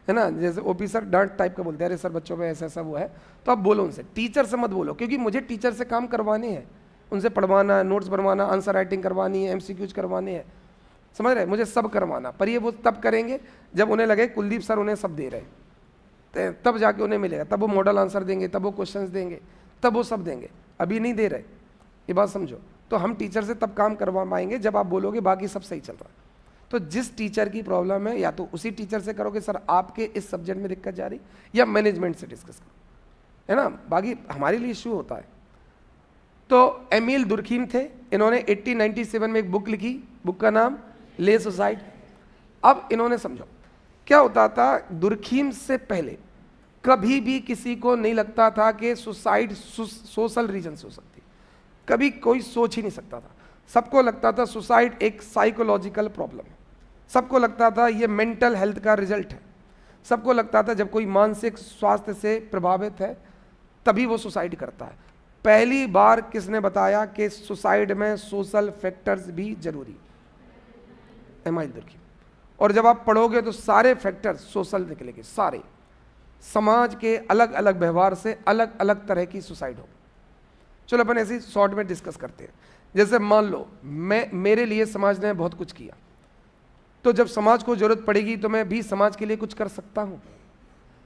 है ना। जैसे ओपी सर डांट टाइप का बोलते हैं, अरे सर बच्चों में ऐसा ऐसा वो है, तो आप बोलो उनसे। टीचर से मत बोलो, क्योंकि मुझे टीचर से काम करवाने हैं, उनसे पढ़वाना है, नोट्स बनवाना, आंसर राइटिंग करवानी है, एमसीक्यूज करवाने हैं, समझ रहे? मुझे सब करवाना। पर ये वो तब करेंगे जब उन्हें लगे कुलदीप सर उन्हें सब दे रहे, तब जाके उन्हें मिलेगा, तब वो मॉडल आंसर देंगे, तब वो क्वेश्चंस देंगे, तब वो सब देंगे। अभी नहीं दे रहे, ये बात समझो। तो हम टीचर से तब काम करवा पाएंगे जब आप बोलोगे बाकी सब सही चल रहा है। तो जिस टीचर की प्रॉब्लम है, या तो उसी टीचर से करोगे सर आपके इस सब्जेक्ट में दिक्कत जा रही, या मैनेजमेंट से डिस्कस करो, है ना। बाकी हमारे लिए इश्यू होता है। तो एमिल दुर्खीम थे, इन्होंने 1897 में एक बुक लिखी, बुक का नाम ले सुसाइड। अब इन्होंने समझो क्या होता था, दुर्खीम से पहले कभी भी किसी को नहीं लगता था कि सुसाइड सोशल रीजन से हो सकती, कभी कोई सोच ही नहीं सकता था। सबको लगता था सुसाइड एक साइकोलॉजिकल प्रॉब्लम है, सबको लगता था ये मेंटल हेल्थ का रिजल्ट है, सबको लगता था जब कोई मानसिक स्वास्थ्य से प्रभावित है तभी वो सुसाइड करता है। पहली बार किसने बताया कि सुसाइड में सोशल फैक्टर्स भी जरूरी, एमिल दुर्खीम। और जब आप पढ़ोगे तो सारे फैक्टर्स सोशल निकलेंगे, सारे समाज के अलग अलग व्यवहार से अलग अलग तरह की सुसाइड हो। चलो अपन ऐसे शॉर्ट में डिस्कस करते हैं। जैसे मान लो मेरे लिए समाज ने बहुत कुछ किया, तो जब समाज को जरूरत पड़ेगी तो मैं भी समाज के लिए कुछ कर सकता हूं।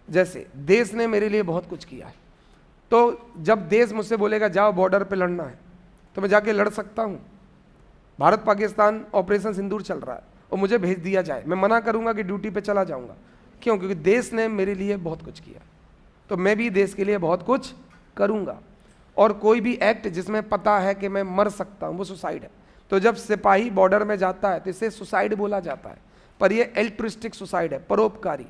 जैसे देश ने मेरे लिए बहुत कुछ किया है, तो जब देश मुझसे बोलेगा जाओ बॉर्डर पे लड़ना है, तो मैं जाके लड़ सकता हूँ। भारत पाकिस्तान ऑपरेशन सिंदूर चल रहा है और मुझे भेज दिया जाए, मैं मना करूंगा कि ड्यूटी पे चला जाऊंगा। क्यों? क्योंकि देश ने मेरे लिए बहुत कुछ किया, तो मैं भी देश के लिए बहुत कुछ करूंगा। और कोई भी एक्ट जिसमें पता है कि मैं मर सकता हूं, वो सुसाइड है। तो जब सिपाही बॉर्डर में जाता है तो इसे सुसाइड बोला जाता है, पर यह एल्ट्रिस्टिक सुसाइड है, परोपकारी।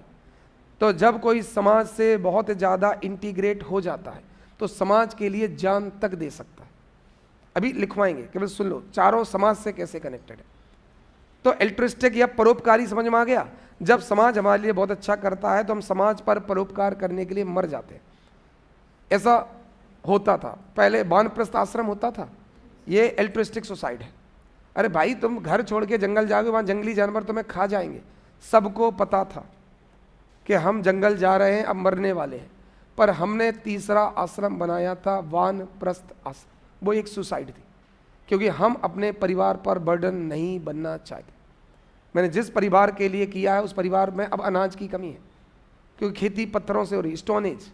तो जब कोई समाज से बहुत ज़्यादा इंटीग्रेट हो जाता है तो समाज के लिए जान तक दे सकता है। अभी लिखवाएंगे, केवल सुन लो चारों समाज से कैसे कनेक्टेड है। तो एल्ट्रिस्टिक या परोपकारी समझ में आ गया। जब समाज हमारे लिए बहुत अच्छा करता है तो हम समाज पर परोपकार करने के लिए मर जाते हैं। ऐसा होता था पहले, वानप्रस्थ आश्रम होता था, ये एल्ट्रिस्टिक सुसाइड है। अरे भाई तुम घर छोड़ के जंगल जाओगे, वहाँ जंगली जानवर तुम्हें खा जाएंगे। सबको पता था कि हम जंगल जा रहे हैं, अब मरने वाले हैं, पर हमने तीसरा आश्रम बनाया था, वानप्रस्थ आश्रम। वो एक सुसाइड थी, क्योंकि हम अपने परिवार पर बर्डन नहीं बनना चाहते। मैंने जिस परिवार के लिए किया है उस परिवार में अब अनाज की कमी है, क्योंकि खेती पत्थरों से हो रही, स्टोन एज,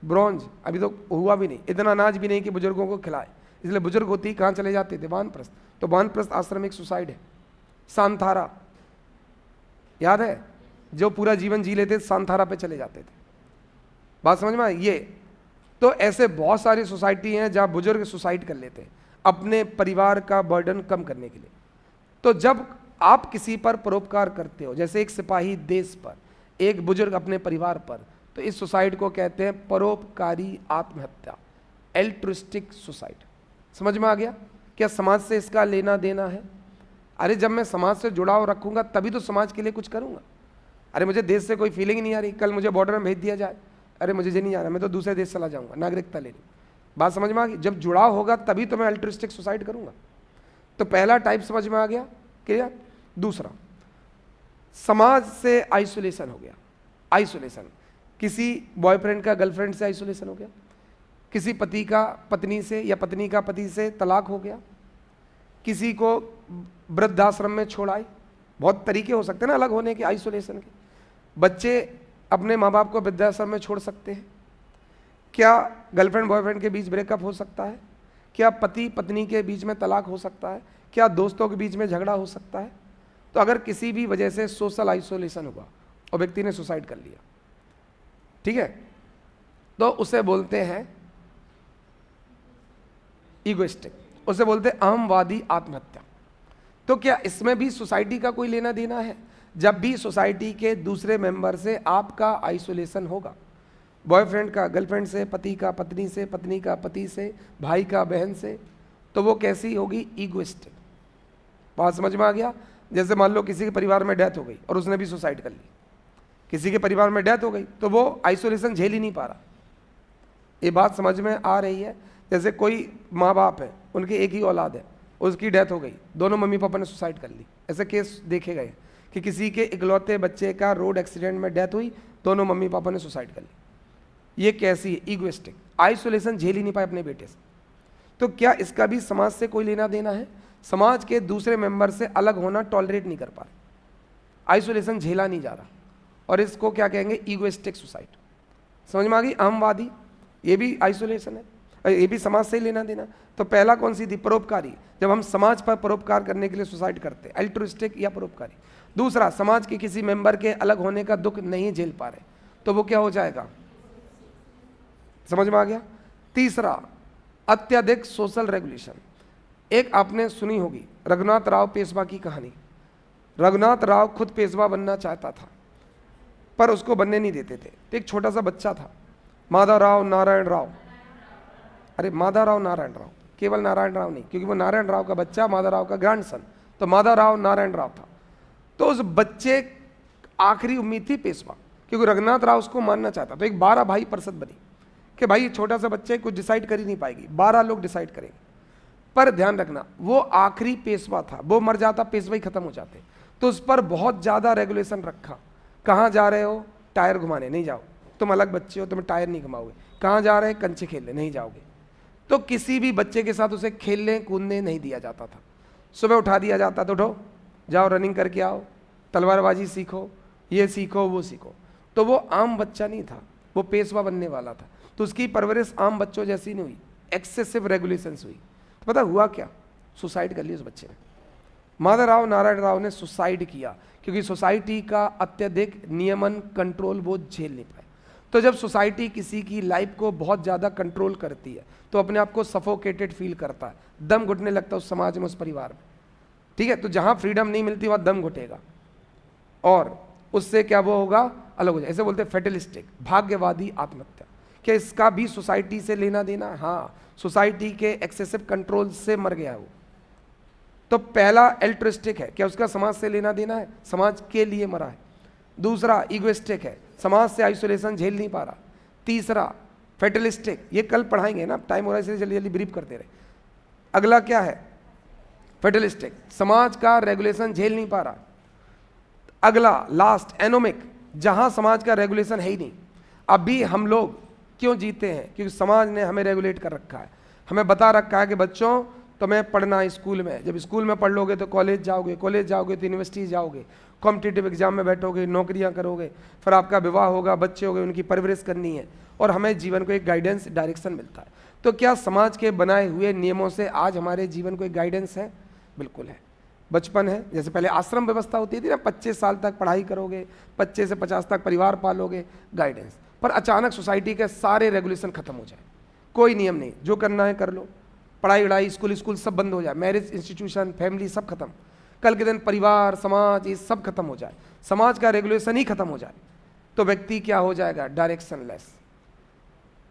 ब्रॉन्ज अभी तो हुआ भी नहीं, इतना अनाज भी नहीं कि बुजुर्गों को खिलाए, इसलिए बुजुर्ग होती कहाँ चले जाते थे? वानप्रस्थ। तो वानप्रस्थ आश्रम एक सुसाइड है। सांथारा याद है, जो पूरा जीवन जी लेते सांथारा पे चले जाते थे। बात समझ में आई? ये तो ऐसे बहुत सारी सोसाइटी हैं जहाँ बुजुर्ग सुसाइड कर लेते हैं अपने परिवार का बर्डन कम करने के लिए। तो जब आप किसी पर परोपकार करते हो, जैसे एक सिपाही देश पर, एक बुजुर्ग अपने परिवार पर, तो इस सुसाइड को कहते हैं परोपकारी आत्महत्या, एल्ट्रिस्टिक सुसाइड। समझ में आ गया? क्या समाज से इसका लेना देना है? अरे जब मैं समाज से जुड़ाव रखूंगा तभी तो समाज के लिए कुछ करूंगा। अरे मुझे देश से कोई फीलिंग नहीं आ रही, कल मुझे बॉर्डर में भेज दिया जाए, अरे मुझे नहीं आ रहा, मैं तो दूसरे देश चला जाऊंगा नागरिकता लेने। बात समझ में आ गई? जब जुड़ाव होगा तभी तो मैं अल्ट्रिस्टिक सुसाइड करूंगा। तो पहला टाइप समझ में आ गया, क्लियर? दूसरा, समाज से आइसोलेशन हो गया। आइसोलेशन, किसी बॉयफ्रेंड का गर्लफ्रेंड से आइसोलेशन हो गया, किसी पति का पत्नी से या पत्नी का पति से तलाक हो गया, किसी को वृद्धाश्रम में छोड़ाए। बहुत तरीके हो सकते हैं ना अलग होने के, आइसोलेशन के। बच्चे अपने माँ बाप को वृद्धाश्रम में छोड़ सकते हैं। क्या गर्लफ्रेंड बॉयफ्रेंड के बीच ब्रेकअप हो सकता है? क्या पति पत्नी के बीच में तलाक हो सकता है? क्या दोस्तों के बीच में झगड़ा हो सकता है? तो अगर किसी भी वजह से सोशल आइसोलेशन हुआ और व्यक्ति ने सुसाइड कर लिया, ठीक है, तो उसे बोलते हैं ईगोइस्टिक, उसे बोलते हैं अहमवादी आत्महत्या। तो क्या इसमें भी सोसाइटी का कोई लेना देना है? जब भी सोसाइटी के दूसरे मेंबर से आपका आइसोलेशन होगा, बॉयफ्रेंड का गर्लफ्रेंड से, पति का पत्नी से, पत्नी का पति से, भाई का बहन से, तो वो कैसी होगी? ईगोइस्टिक। बात समझ में आ गया? जैसे मान लो किसी के परिवार में डेथ हो गई और उसने भी सुसाइड कर ली, किसी के परिवार में डेथ हो गई तो वो आइसोलेशन झेल ही नहीं पा रहा। ये बात समझ में आ रही है? जैसे कोई माँ बाप है, उनकी एक ही औलाद है, उसकी डेथ हो गई, दोनों मम्मी पापा ने सुसाइड कर ली। ऐसे केस देखे गए कि किसी के इकलौते बच्चे का रोड एक्सीडेंट में डेथ हुई, दोनों मम्मी पापा ने सुसाइड कर ली। ये कैसी है? ईगोइस्टिक, आइसोलेशन झेल ही नहीं पाए अपने बेटे से। तो क्या इसका भी समाज से कोई लेना देना है? समाज के दूसरे मेंबर से अलग होना टॉलरेट नहीं कर पा रहे, आइसोलेशन झेला नहीं जा रहा, और इसको क्या कहेंगे? Egoistic suicide. समझ में आ गई? अहमवादी, ये भी आइसोलेशन है, ये भी समाज से ही लेना देना। तो पहला कौन सी थी? परोपकारी, जब हम समाज पर परोपकार करने के लिए सुसाइड करते हैं, अल्ट्रुइस्टिक या परोपकारी। दूसरा, समाज के किसी मेंबर के अलग होने का दुख नहीं झेल पा रहे, तो वो क्या हो जाएगा? समझ में आ गया? तीसरा, अत्यधिक सोशल रेगुलेशन। एक आपने सुनी होगी रघुनाथ राव पेशवा की कहानी। रघुनाथ राव खुद पेशवा बनना चाहता था, पर उसको बनने नहीं देते थे। तो एक छोटा सा बच्चा था, माधव राव नारायण राव, अरे माधव राव नारायण राव, केवल नारायण राव नहीं, क्योंकि वो नारायण राव का बच्चा, माधव राव का ग्रैंडसन, तो माधव राव नारायण राव था। तो उस बच्चे आखिरी उम्मीद थी पेशवा, क्योंकि रघुनाथ राव उसको मानना चाहता। तो एक 12 भाई परिषद बनी कि भाई छोटा सा बच्चा कुछ डिसाइड कर ही नहीं पाएगी, 12 लोग डिसाइड करेंगे। पर ध्यान रखना, वो आखिरी पेशवा था, वो मर जाता पेशवा ही खत्म हो जाते। तो उस पर बहुत ज़्यादा रेगुलेशन रखा। कहाँ जा रहे हो? टायर घुमाने नहीं जाओ, तुम अलग बच्चे हो, तुम टायर नहीं घुमाओगे। कहाँ जा रहे हैं? कंचे खेलने नहीं जाओगे। तो किसी भी बच्चे के साथ उसे खेलने कूदने नहीं दिया जाता था। सुबह उठा दिया जाता, तो उठो जाओ रनिंग करके आओ, तलवारबाजी सीखो, ये सीखो वो सीखो। तो वो आम बच्चा नहीं था, वो पेशवा बनने वाला था। तो उसकी परवरिश आम बच्चों जैसी नहीं हुई, एक्सेसिव रेगुलेशंस हुई। तो पता हुआ क्या, सुसाइड कर ली उस बच्चे ने। माधवराव नारायण राव ने सुसाइड किया क्योंकि सोसाइटी का अत्यधिक नियमन कंट्रोल वो झेल नहीं पाए। तो जब सोसाइटी किसी की लाइफ को बहुत ज़्यादा कंट्रोल करती है तो अपने आप को सफोकेटेड फील करता है, दम घुटने लगता है उस समाज में, उस परिवार में, ठीक है। तो जहाँ फ्रीडम नहीं मिलती वहाँ दम घुटेगा और उससे क्या वो होगा, अलग हो जाए। ऐसे बोलते हैं फेटलिस्टिक, भाग्यवादी आत्महत्या। क्या इसका भी सोसाइटी से लेना देना? हाँ, सोसाइटी के एक्सेसिव कंट्रोल से मर गया वो। तो पहला एल्ट्रिस्टिक है, क्या उसका समाज से लेना देना है? समाज के लिए मरा है। दूसरा ईगोइस्टिक है, समाज से आइसोलेशन झेल नहीं पा रहा। तीसरा फेटलिस्टिक, ये कल पढ़ाएंगे ना, टाइम हो रहा है इसलिए जल्दी जल्दी ब्रीफ करते रहे। अगला क्या है? फेटलिस्टिक, समाज का रेगुलेशन झेल नहीं पा रहा। अगला लास्ट एनोमिक, जहां समाज का रेगुलेशन है ही नहीं। अभी हम लोग क्यों जीते हैं? क्योंकि समाज ने हमें रेगुलेट कर रखा है, हमें बता रखा है कि बच्चों तुम्हें पढ़ना है स्कूल में, जब स्कूल में पढ़ लोगे तो कॉलेज जाओगे, कॉलेज जाओगे तो यूनिवर्सिटी जाओगे, कॉम्पिटिटिव एग्जाम में बैठोगे, नौकरियां करोगे, फिर आपका विवाह होगा, बच्चे होंगे, उनकी परवरिश करनी है, और हमें जीवन को एक गाइडेंस, डायरेक्शन मिलता है। तो क्या समाज के बनाए हुए नियमों से आज हमारे जीवन को एक गाइडेंस है? बिल्कुल है। बचपन है, जैसे पहले आश्रम व्यवस्था होती थी ना, 25 साल तक पढ़ाई करोगे, 25 से 50 तक परिवार पालोगे, गाइडेंस। पर अचानक सोसाइटी के सारे रेगुलेशन खत्म हो जाए, कोई नियम नहीं, जो करना है कर लो, पढ़ाई वढ़ाई स्कूल सब बंद हो जाए, मैरिज इंस्टीट्यूशन फैमिली सब खत्म, कल के दिन परिवार समाज ये सब खत्म हो जाए, समाज का रेगुलेशन ही खत्म हो जाए, तो व्यक्ति क्या हो जाएगा? डायरेक्शनलेस।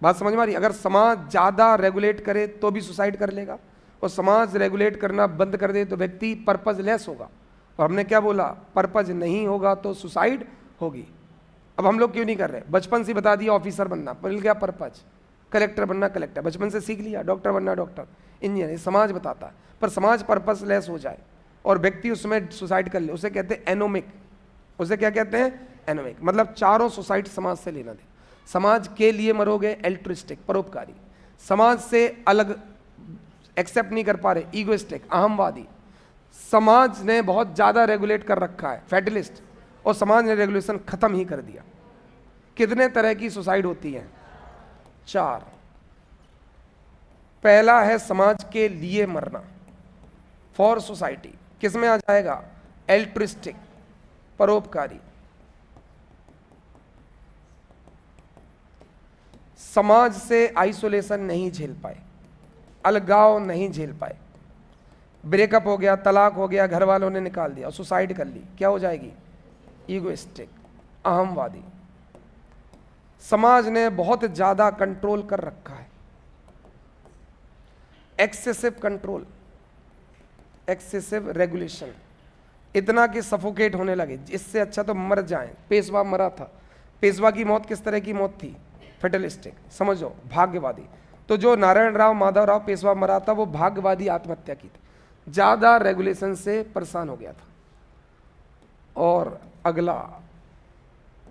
बात समझ में आ रही? अगर समाज ज़्यादा रेगुलेट करे तो भी सुसाइड कर लेगा, और समाज रेगुलेट करना बंद कर दे तो व्यक्ति पर्पजलेस होगा। और हमने क्या बोला? पर्पज नहीं होगा तो सुसाइड होगी। अब हम लोग क्यों नहीं कर रहे? बचपन से बता दिया ऑफिसर बनना, मिल गया पर्पज, कलेक्टर बनना कलेक्टर, बचपन से सीख लिया, डॉक्टर बनना डॉक्टर, इंजीनियर, ये समाज बताता है। पर समाज पर्पसलेस हो जाए और व्यक्ति उसमें सुसाइड कर ले, उसे कहते हैं एनोमिक। उसे क्या कहते हैं? एनोमिक। मतलब चारों सोसाइटी समाज से लेना दे। समाज के लिए मरोगे, एल्ट्रिस्टिक, परोपकारी। समाज से अलग एक्सेप्ट नहीं कर पा रहे, ईगोइस्टिक, अहमवादी। समाज ने बहुत ज़्यादा रेगुलेट कर रखा है, फेटलिस्ट, और समाज ने रेगुलेशन खत्म ही कर दिया। कितने तरह की सुसाइड होती है? 4। पहला है समाज के लिए मरना, फॉर सोसाइटी, किसमें आ जाएगा? एल्ट्रिस्टिक, परोपकारी। समाज से आइसोलेशन नहीं झेल पाए, अलगाव नहीं झेल पाए, ब्रेकअप हो गया, तलाक हो गया, घर वालों ने निकाल दिया और सुसाइड कर ली, क्या हो जाएगी? ईगोइस्टिक, अहमवादी। समाज ने बहुत ज्यादा कंट्रोल कर रखा है, एक्सेसिव कंट्रोल, एक्सेसिव रेगुलेशन, इतना कि सफोकेट होने लगे। इससे अच्छा तो मर जाएं। पेशवा मरा था, पेशवा की मौत किस तरह की मौत थी? फेटलिस्टिक, समझो, भाग्यवादी। तो जो नारायण राव माधवराव पेशवा मरा था वो भाग्यवादी आत्महत्या की थी, ज्यादा रेगुलेशन से परेशान हो गया था। और अगला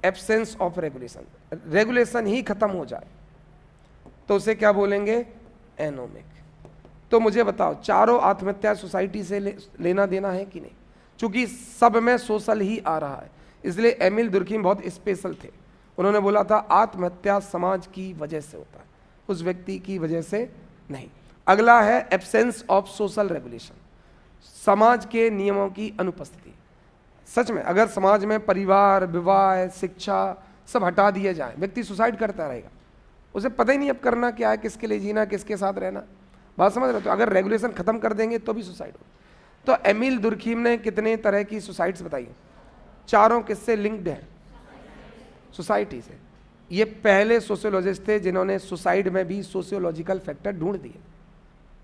एब्सेंस ऑफ रेगुलेशन, रेगुलेशन ही खत्म हो जाए तो उसे क्या बोलेंगे? एनोमिक। तो मुझे बताओ, चारों आत्महत्या सोसाइटी से लेना देना है कि नहीं? चूंकि सब में सोशल ही आ रहा है, इसलिए एमिल दुर्खीम बहुत स्पेशल थे। उन्होंने बोला था आत्महत्या समाज की वजह से होता है, उस व्यक्ति की वजह से नहीं। अगला है एब्सेंस ऑफ सोशल रेगुलेशन, समाज के नियमों की अनुपस्थिति। सच में अगर समाज में परिवार, विवाह, शिक्षा सब हटा दिए जाए, व्यक्ति सुसाइड करता रहेगा, उसे पता ही नहीं अब करना क्या है, किसके लिए जीना, किसके साथ रहना। बात समझ रहे हो? तो अगर रेगुलेशन खत्म कर देंगे तो भी सुसाइड हो। तो एमिल दुर्खीम ने कितने तरह की सुसाइड्स बताई? चारों किससे लिंक्ड है? सोसाइटी से। ये पहले सोशियोलॉजिस्ट थे जिन्होंने सुसाइड में भी सोशियोलॉजिकल फैक्टर ढूंढ दिए।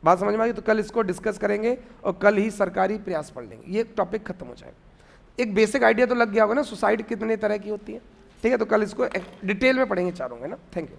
बात समझ में आई? तो कल इसको डिस्कस करेंगे और कल ही सरकारी प्रयास पढ़ लेंगे, ये टॉपिक खत्म हो जाएगा। एक बेसिक आइडिया तो लग गया होगा ना सुसाइड कितने तरह की होती है, ठीक है? तो कल इसको डिटेल में पढ़ेंगे चारों, है ना। Thank you.